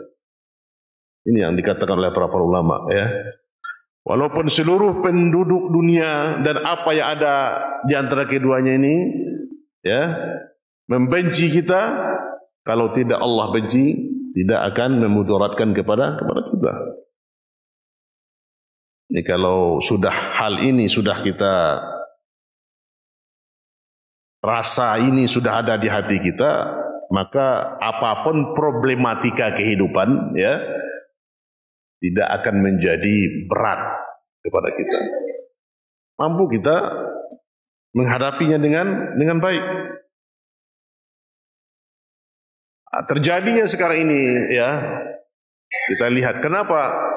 Ini yang dikatakan oleh para ulama, ya. Walaupun seluruh penduduk dunia dan apa yang ada di antara keduanya ini, ya, membenci kita, kalau tidak Allah benci, tidak akan memudaratkan kepada kita. Ini kalau sudah hal ini sudah kita rasa, ini sudah ada di hati kita, maka apapun problematika kehidupan, ya, tidak akan menjadi berat kepada kita. Mampu kita menghadapinya dengan baik. Terjadinya sekarang ini, ya, kita lihat kenapa.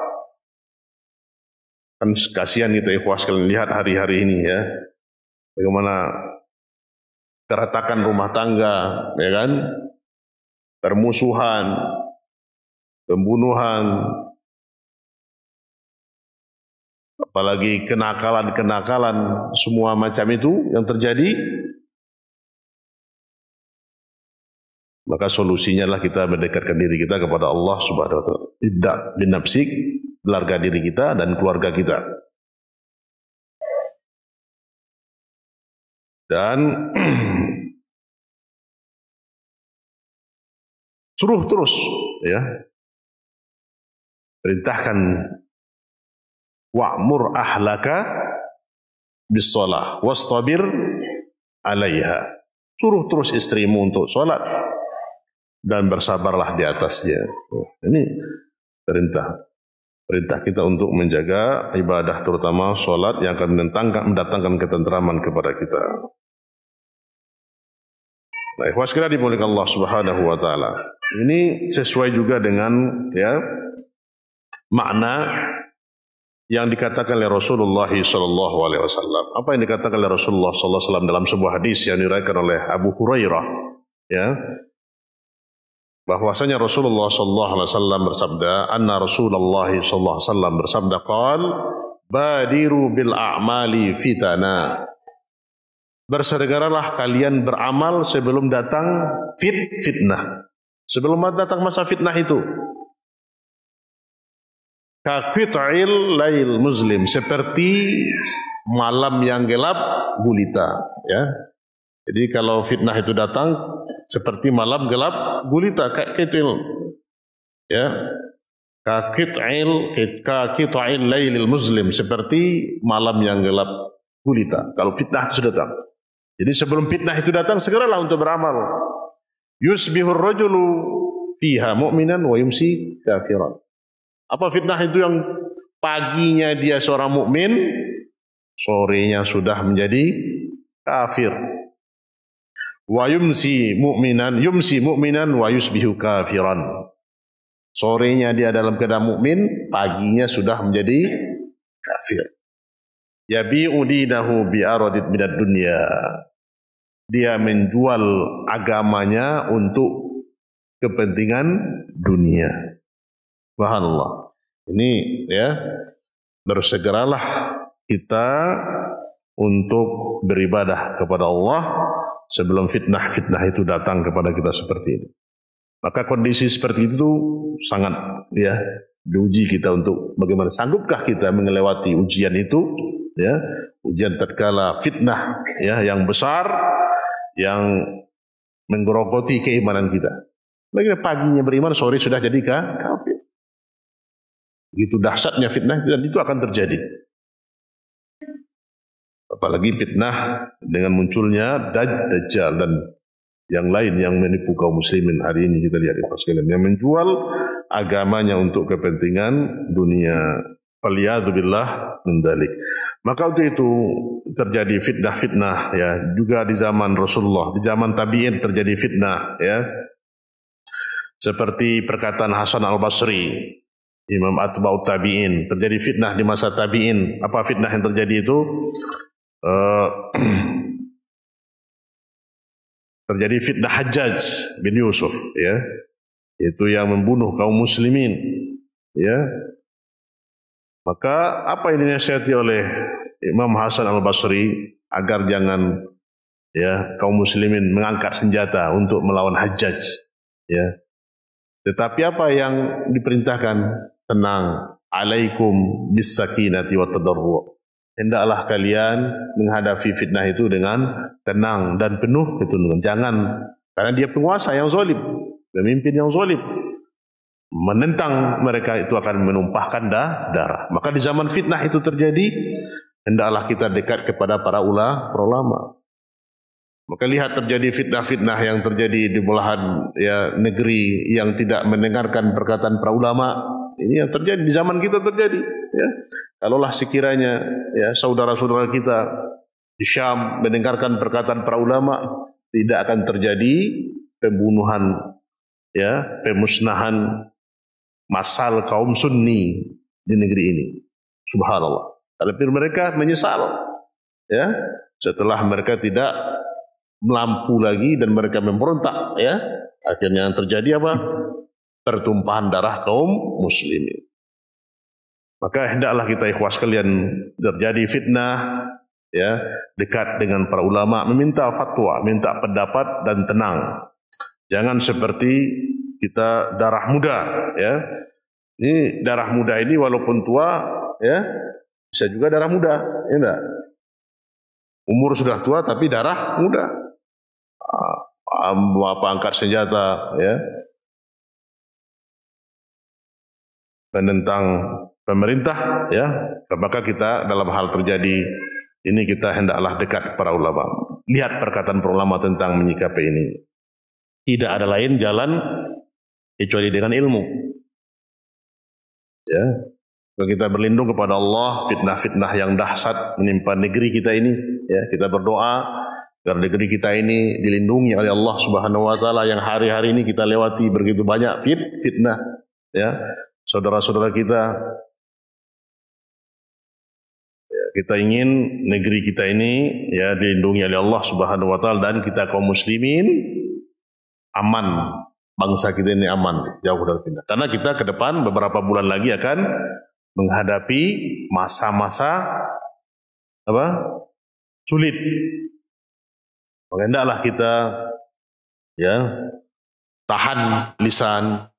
Kan kasihan kita ikhwas kalian lihat hari-hari ini, ya, bagaimana keretakan rumah tangga, ya kan, permusuhan, pembunuhan, apalagi kenakalan-kenakalan, semua macam itu yang terjadi. Maka solusinya adalah kita mendekatkan diri kita kepada Allah Subhanahu wa taala. Tidak binafsik, keluarga diri kita dan keluarga kita. Dan suruh terus, ya, perintahkan wa'mur ahlaka bis-shalah wastabir 'alaiha. Suruh terus istrimu untuk sholat dan bersabarlah di atasnya. Ini perintah kita untuk menjaga ibadah, terutama sholat yang akan mendatangkan ketentraman kepada kita. Nah, ikhwas sekalian dimuliakan Allah Subhanahu wa taala. Ini sesuai juga dengan, ya, makna yang dikatakan oleh Rasulullah sallallahu alaihi wasallam. Apa yang dikatakan oleh Rasulullah sallallahu alaihi wasallam dalam sebuah hadis yang diriwayatkan oleh Abu Hurairah, ya, bahwasanya Rasulullah sallallahu alaihi wasallam bersabda, anna Rasulullah sallallahu alaihi wasallam bersabda, qal badiru bil a'mali fitana. Bersegeralah kalian beramal sebelum datang fitnah. Sebelum datang masa fitnah itu. Ka qit'il lail muslim, seperti malam yang gelap gulita, ya. Jadi kalau fitnah itu datang seperti malam gelap gulita, kayak qit'il, ya. Ka qit'il lailil muslim, seperti malam yang gelap gulita kalau fitnah itu sudah datang. Jadi sebelum fitnah itu datang, segeralah untuk beramal. Yusbihur rajulu fiha mu'minan wa yumsi kafiran. Apa fitnah itu? Yang paginya dia seorang mukmin, sorenya sudah menjadi kafir. Wa yumsi mu'minan wa yusbihu kafiran. Sorenya dia dalam keadaan mukmin, paginya sudah menjadi kafir. Yabi'u dinahu bi'aradid minad dunya. Dia menjual agamanya untuk kepentingan dunia. Subhanallah. Ini, ya, bersegeralah kita untuk beribadah kepada Allah sebelum fitnah-fitnah itu datang kepada kita seperti ini. Maka kondisi seperti itu sangat, ya, diuji kita untuk bagaimana sanggupkah kita melewati ujian itu, ya, ujian tatkala fitnah, ya, yang besar yang menggerogoti keimanan kita. Bagaimana paginya beriman, sore sudah jadi kafir. Begitu dahsyatnya fitnah, dan itu akan terjadi. Apalagi fitnah dengan munculnya Dajjal dan yang lain yang menipu kaum muslimin hari ini. Kita lihat ikhwas sekalian, yang menjual agamanya untuk kepentingan dunia. Faliyadzubillah min dzalik. Maka untuk itu terjadi fitnah-fitnah, ya, juga di zaman Rasulullah, di zaman tabi'in terjadi fitnah, ya. Seperti perkataan Hasan Al-Basri, Imam Atba'ut Tabi'in, terjadi fitnah di masa tabi'in. Apa fitnah yang terjadi itu? Terjadi fitnah Hajjaj bin Yusuf, ya, itu yang membunuh kaum muslimin, ya. Maka apa yang dinasihati oleh Imam Hasan Al-Basri agar jangan, ya, kaum muslimin mengangkat senjata untuk melawan Hajjaj, ya. Tetapi apa yang diperintahkan? Tenang, alaikum bis sakinati wa tadarru. Hendaklah kalian menghadapi fitnah itu dengan tenang dan penuh ketundukan. Jangan, karena dia penguasa yang zalim, pemimpin yang zalim. Menentang mereka itu akan menumpahkan darah. Maka di zaman fitnah itu terjadi, hendaklah kita dekat kepada para ulama. Maka lihat terjadi fitnah-fitnah yang terjadi di belahan, ya, negeri yang tidak mendengarkan perkataan para ulama. Ini yang terjadi di zaman kita terjadi, ya. Kalaulah sekiranya, ya, saudara-saudara kita di Syam mendengarkan perkataan para ulama, tidak akan terjadi pembunuhan, ya, pemusnahan massal kaum Sunni di negeri ini. Subhanallah. Tapi mereka menyesal, ya, setelah mereka tidak melampu lagi dan mereka memberontak, ya. Akhirnya yang terjadi apa? Pertumpahan darah kaum muslimin. Maka hendaklah kita ikhwas sekalian, terjadi fitnah, ya, dekat dengan para ulama, meminta fatwa, minta pendapat dan tenang. Jangan seperti kita darah muda, ya. Ini darah muda ini walaupun tua, ya, bisa juga darah muda, ya enggak? Umur sudah tua tapi darah muda. Angkat senjata, ya, menentang pemerintah, ya, maka kita dalam hal terjadi ini kita hendaklah dekat para ulama. Lihat perkataan para ulama tentang menyikapi ini. Tidak ada lain jalan kecuali dengan ilmu. Ya, kalau kita berlindung kepada Allah, fitnah-fitnah yang dahsyat menimpa negeri kita ini, ya, kita berdoa agar negeri kita ini dilindungi oleh Allah Subhanahu wa taala yang hari-hari ini kita lewati begitu banyak fitnah, ya. Saudara-saudara kita, ya, kita ingin negeri kita ini, ya, dilindungi oleh Allah Subhanahu wa taala dan kita kaum muslimin aman. Bangsa kita ini aman, jauh dari fitnah. Karena kita ke depan beberapa bulan lagi akan menghadapi masa-masa sulit. Maka hendaklah kita, ya, tahan lisan,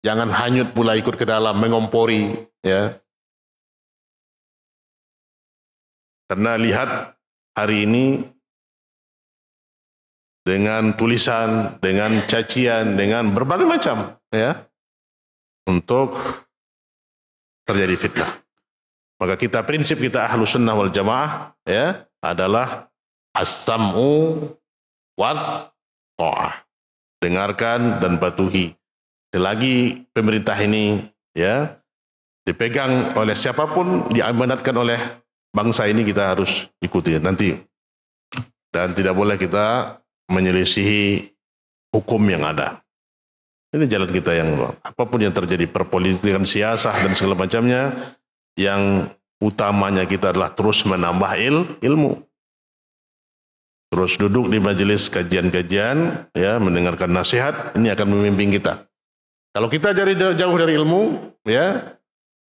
jangan hanyut pula ikut ke dalam mengompori, ya. Karena lihat hari ini dengan tulisan, dengan cacian, dengan berbagai macam, ya, untuk terjadi fitnah. Maka prinsip kita Ahlus Sunnah wal Jamaah, ya, adalah as-sam'u wa ta'ah. Dengarkan dan patuhi. Selagi pemerintah ini, ya, dipegang oleh siapapun, diamanatkan oleh bangsa ini, kita harus ikuti nanti. Dan tidak boleh kita menyelisihi hukum yang ada. Ini jalan kita yang apapun yang terjadi, perpolitikan, siasah dan segala macamnya, yang utamanya kita adalah terus menambah ilmu. Terus duduk di majelis kajian-kajian, ya, mendengarkan nasihat, ini akan memimpin kita. Kalau kita jauh dari ilmu, ya,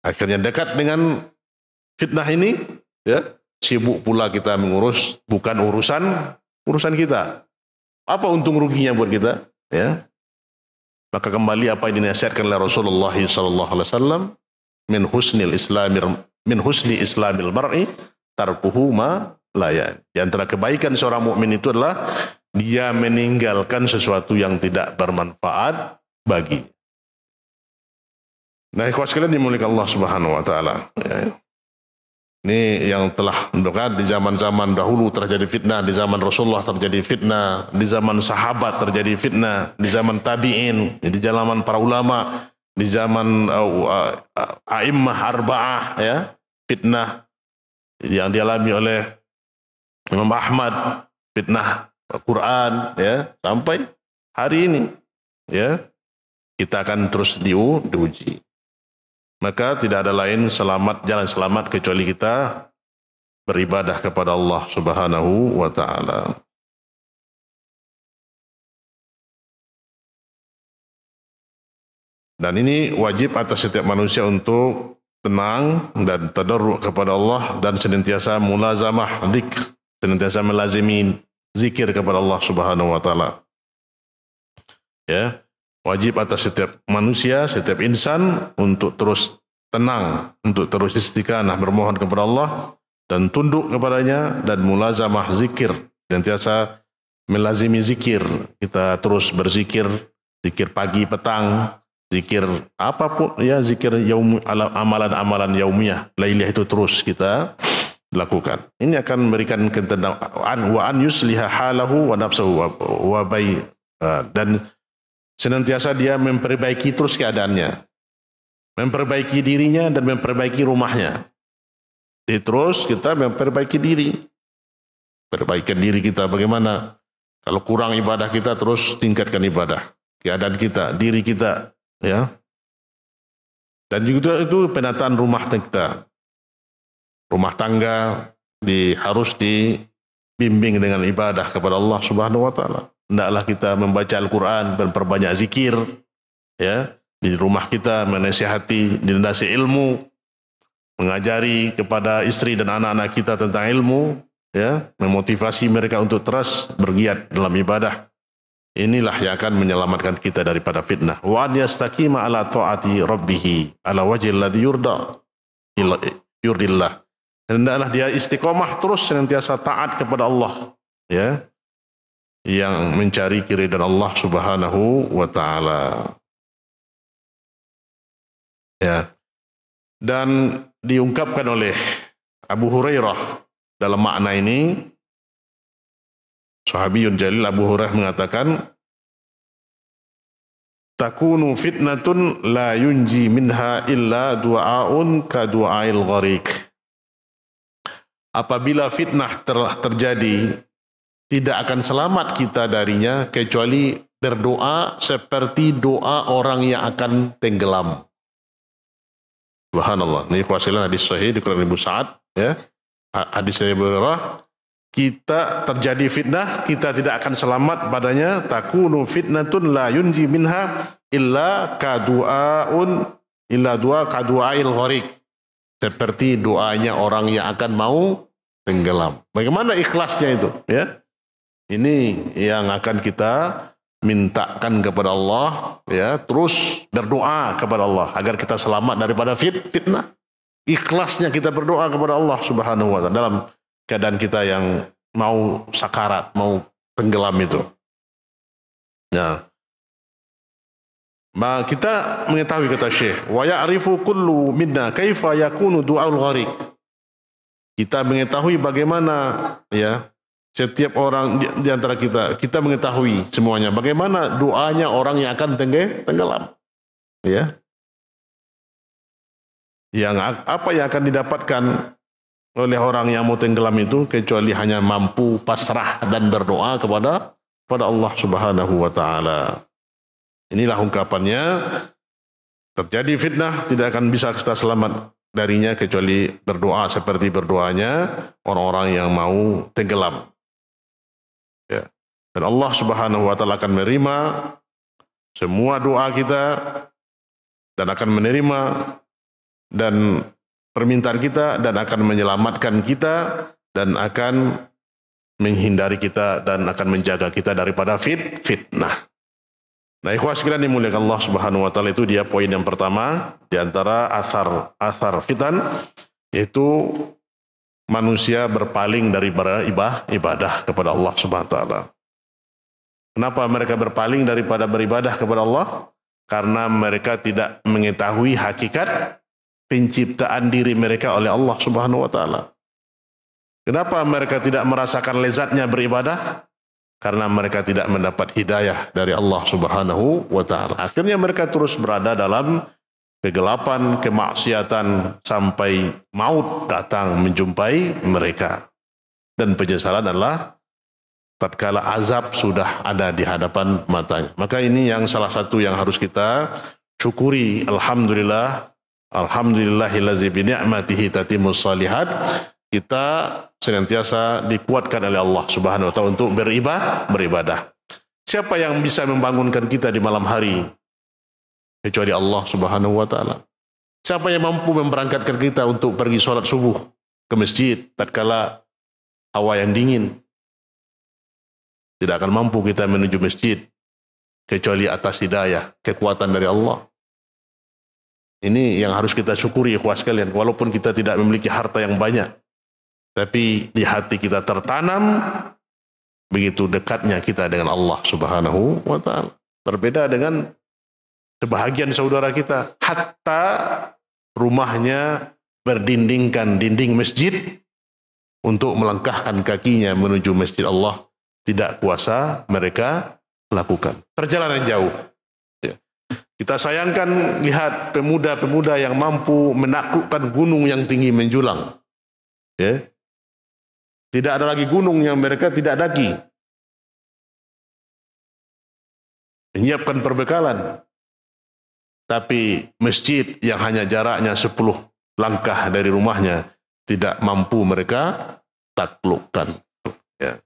akhirnya dekat dengan fitnah ini, ya, sibuk pula kita mengurus bukan urusan kita. Apa untung ruginya buat kita? Ya. Maka kembali apa yang dinasihatkan oleh Rasulullah SAW, min husni islamil mar'i tarkuhu ma layan. Di antara kebaikan seorang mukmin itu adalah dia meninggalkan sesuatu yang tidak bermanfaat bagi. Nah, ikhwan sekalian dimuliakan Allah Subhanahu wa taala. Ya. Ini yang telah mendekat di zaman-zaman dahulu terjadi fitnah, di zaman Rasulullah terjadi fitnah, di zaman sahabat terjadi fitnah, di zaman tabi'in, di zaman para ulama, di zaman a'immah arba'ah, ya, fitnah yang dialami oleh Imam Ahmad, fitnah Quran, ya, sampai hari ini, ya, kita akan terus diuji. Maka tidak ada lain jalan selamat kecuali kita beribadah kepada Allah Subhanahu wa taala. Dan ini wajib atas setiap manusia untuk tenang dan tadarruk kepada Allah dan senantiasa mulazamah dzikr, senantiasa melazimi zikir kepada Allah Subhanahu wa taala. Ya. Wajib atas setiap manusia, setiap insan untuk terus tenang, untuk terus istiqamah bermohon kepada Allah dan tunduk kepadanya dan mulazamah zikir, senantiasa melazimi zikir. Kita terus berzikir, zikir pagi petang, zikir apapun, ya, zikir amalan-amalan yaumiyah, lailiyah itu terus kita lakukan. Ini akan memberikan ketenangan wa an yusliha halahu wa nafsahu wa dan senantiasa dia memperbaiki terus keadaannya, memperbaiki dirinya dan memperbaiki rumahnya. Jadi terus kita memperbaiki diri, perbaikan diri kita bagaimana? Kalau kurang ibadah kita terus tingkatkan ibadah, keadaan kita, diri kita, ya. Dan juga itu penataan rumah kita, rumah tangga harus dibimbing dengan ibadah kepada Allah Subhanahu wa taala. Hendaklah kita membaca Al-Quran dan perbanyak zikir, ya, di rumah kita, menasihati, dinasih ilmu, mengajari kepada istri dan anak-anak kita tentang ilmu, ya, memotivasi mereka untuk terus bergiat dalam ibadah. Inilah yang akan menyelamatkan kita daripada fitnah. Wa an yastaqima ala ta'ati rabbih ala wajhil ladzi yurdillah. hendaklah dia istiqomah terus senantiasa taat kepada Allah, ya, yang mencari keridhaan Allah Subhanahu wa taala. Ya. Dan diungkapkan oleh Abu Hurairah dalam makna ini, sahabiyun jalil Abu Hurairah mengatakan, takunu fitnatun la yunji minha illa du'aun ka du'ail gharik. Apabila fitnah telah terjadi, tidak akan selamat kita darinya kecuali berdoa seperti doa orang yang akan tenggelam. Subhanallah. Ini kuasilan hadis sahih dikeluarkan Ibu Sa'ad, ya. Hadis dari Abu Hurairah, kita terjadi fitnah, kita tidak akan selamat padanya. Takunu fitnatun la yunji minha illa kadu'ail gharik. Seperti doanya orang yang akan mau tenggelam. Bagaimana ikhlasnya itu, ya? Ini yang akan kita mintakan kepada Allah, ya, terus berdoa kepada Allah agar kita selamat daripada fitnah. Ikhlasnya kita berdoa kepada Allah Subhanahu wa taala dalam keadaan kita yang mau sakarat, mau tenggelam itu. Nah, kita mengetahui, kata Syekh, wa ya'rifu kullu minna kaifa yakunu du'aul gharik. Kita mengetahui bagaimana, ya, setiap orang di antara kita mengetahui semuanya bagaimana doanya orang yang akan tenggelam, ya. Yang apa yang akan didapatkan oleh orang yang mau tenggelam itu kecuali hanya mampu pasrah dan berdoa kepada Allah Subhanahu wa taala. Inilah ungkapannya, terjadi fitnah tidak akan bisa kita selamat darinya kecuali berdoa seperti berdoanya orang-orang yang mau tenggelam. Ya. Dan Allah Subhanahu wa taala akan menerima semua doa kita dan akan menerima dan permintaan kita dan akan menyelamatkan kita dan akan menghindari kita dan akan menjaga kita daripada fitnah. Nah, ikhwah sekalian dimuliakan Allah Subhanahu wa taala, itu dia poin yang pertama di antara asar fitan, yaitu manusia berpaling dari ibadah kepada Allah Subhanahu wa taala. Kenapa mereka berpaling daripada beribadah kepada Allah? Karena mereka tidak mengetahui hakikat penciptaan diri mereka oleh Allah Subhanahu wa taala. Kenapa mereka tidak merasakan lezatnya beribadah? Karena mereka tidak mendapat hidayah dari Allah Subhanahu wa taala. Akhirnya mereka terus berada dalam kegelapan, kemaksiatan sampai maut datang menjumpai mereka. Dan penyesalan adalah tatkala azab sudah ada di hadapan matanya. Maka ini yang salah satu yang harus kita syukuri. Alhamdulillahillazi bi ni'matihi tatimmus shalihat. Kita senantiasa dikuatkan oleh Allah Subhanahu wa taala untuk beribadah. Siapa yang bisa membangunkan kita di malam hari kecuali Allah Subhanahu wa taala? Siapa yang mampu memberangkatkan kita untuk pergi sholat subuh ke masjid tatkala hawa yang dingin? Tidak akan mampu kita menuju masjid kecuali atas hidayah, kekuatan dari Allah. Ini yang harus kita syukuri, ikhwah sekalian. Walaupun kita tidak memiliki harta yang banyak, tapi di hati kita tertanam begitu dekatnya kita dengan Allah Subhanahu wa taala. Berbeda dengan sebahagian saudara kita, hatta rumahnya berdindingkan dinding masjid untuk melangkahkan kakinya menuju masjid Allah, tidak kuasa mereka lakukan. Perjalanan jauh. Ya. Kita sayangkan lihat pemuda-pemuda yang mampu menaklukkan gunung yang tinggi menjulang. Ya. Tidak ada lagi gunung yang mereka tidak daki. Menyiapkan perbekalan. Tapi masjid yang hanya jaraknya 10 langkah dari rumahnya tidak mampu mereka taklukkan. Ya.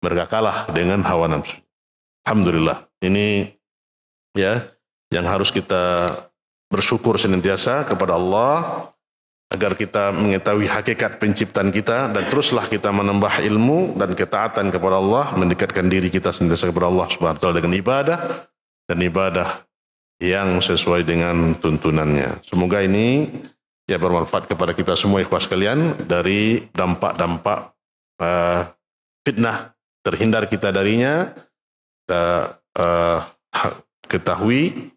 Mereka kalah dengan hawa nafsu. Alhamdulillah. Ini ya yang harus kita bersyukur senantiasa kepada Allah agar kita mengetahui hakikat penciptaan kita dan teruslah kita menambah ilmu dan ketaatan kepada Allah, mendekatkan diri kita senantiasa kepada Allah Subhanahu wa taala dengan ibadah dan ibadah yang sesuai dengan tuntunannya. Semoga ini ya bermanfaat kepada kita semua ikhwah sekalian dari dampak-dampak fitnah, terhindar kita darinya, kita ketahui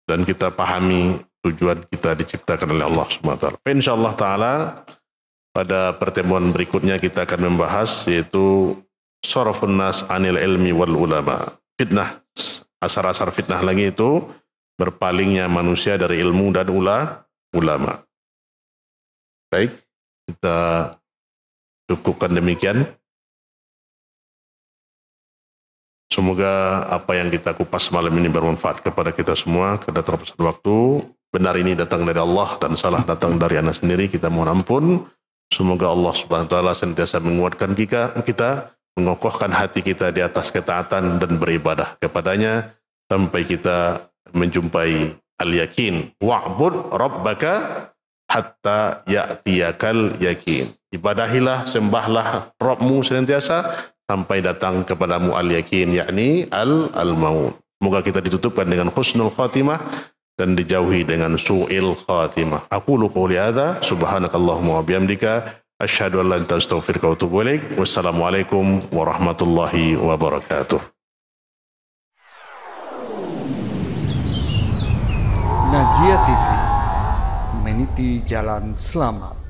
dan kita pahami tujuan kita diciptakan oleh Allah SWT. InsyaAllah ta'ala pada pertemuan berikutnya kita akan membahas yaitu sarafun nas anil ilmi wal ulama. Fitnah, asar-asar fitnah lagi itu berpalingnya manusia dari ilmu dan ulama. Baik, kita cukupkan demikian. Semoga apa yang kita kupas malam ini bermanfaat kepada kita semua. Karena terpesan waktu, benar ini datang dari Allah dan salah datang dari anak sendiri. Kita mohon ampun. Semoga Allah Subhanahu wa taala sentiasa menguatkan kita, mengokohkan hati kita di atas ketaatan dan beribadah kepadanya sampai kita menjumpai al-yakin. Wa'bud rabbaka hatta ya'tiyakal yakin. Ibadahilah, sembahlah Rabbmu senantiasa sampai datang kepadamu al-yakin, yakni al-maut. Semoga kita ditutupkan dengan husnul khatimah dan dijauhi dengan su'il khatimah. Aqulu qouli hadza, subhanakallahumma wa bihamdika, asyhadu an la ilaha illa anta astaghfiruka wa atubu ilaik. Wassalamualaikum warahmatullahi wabarakatuh. Najia TV, meniti jalan selamat.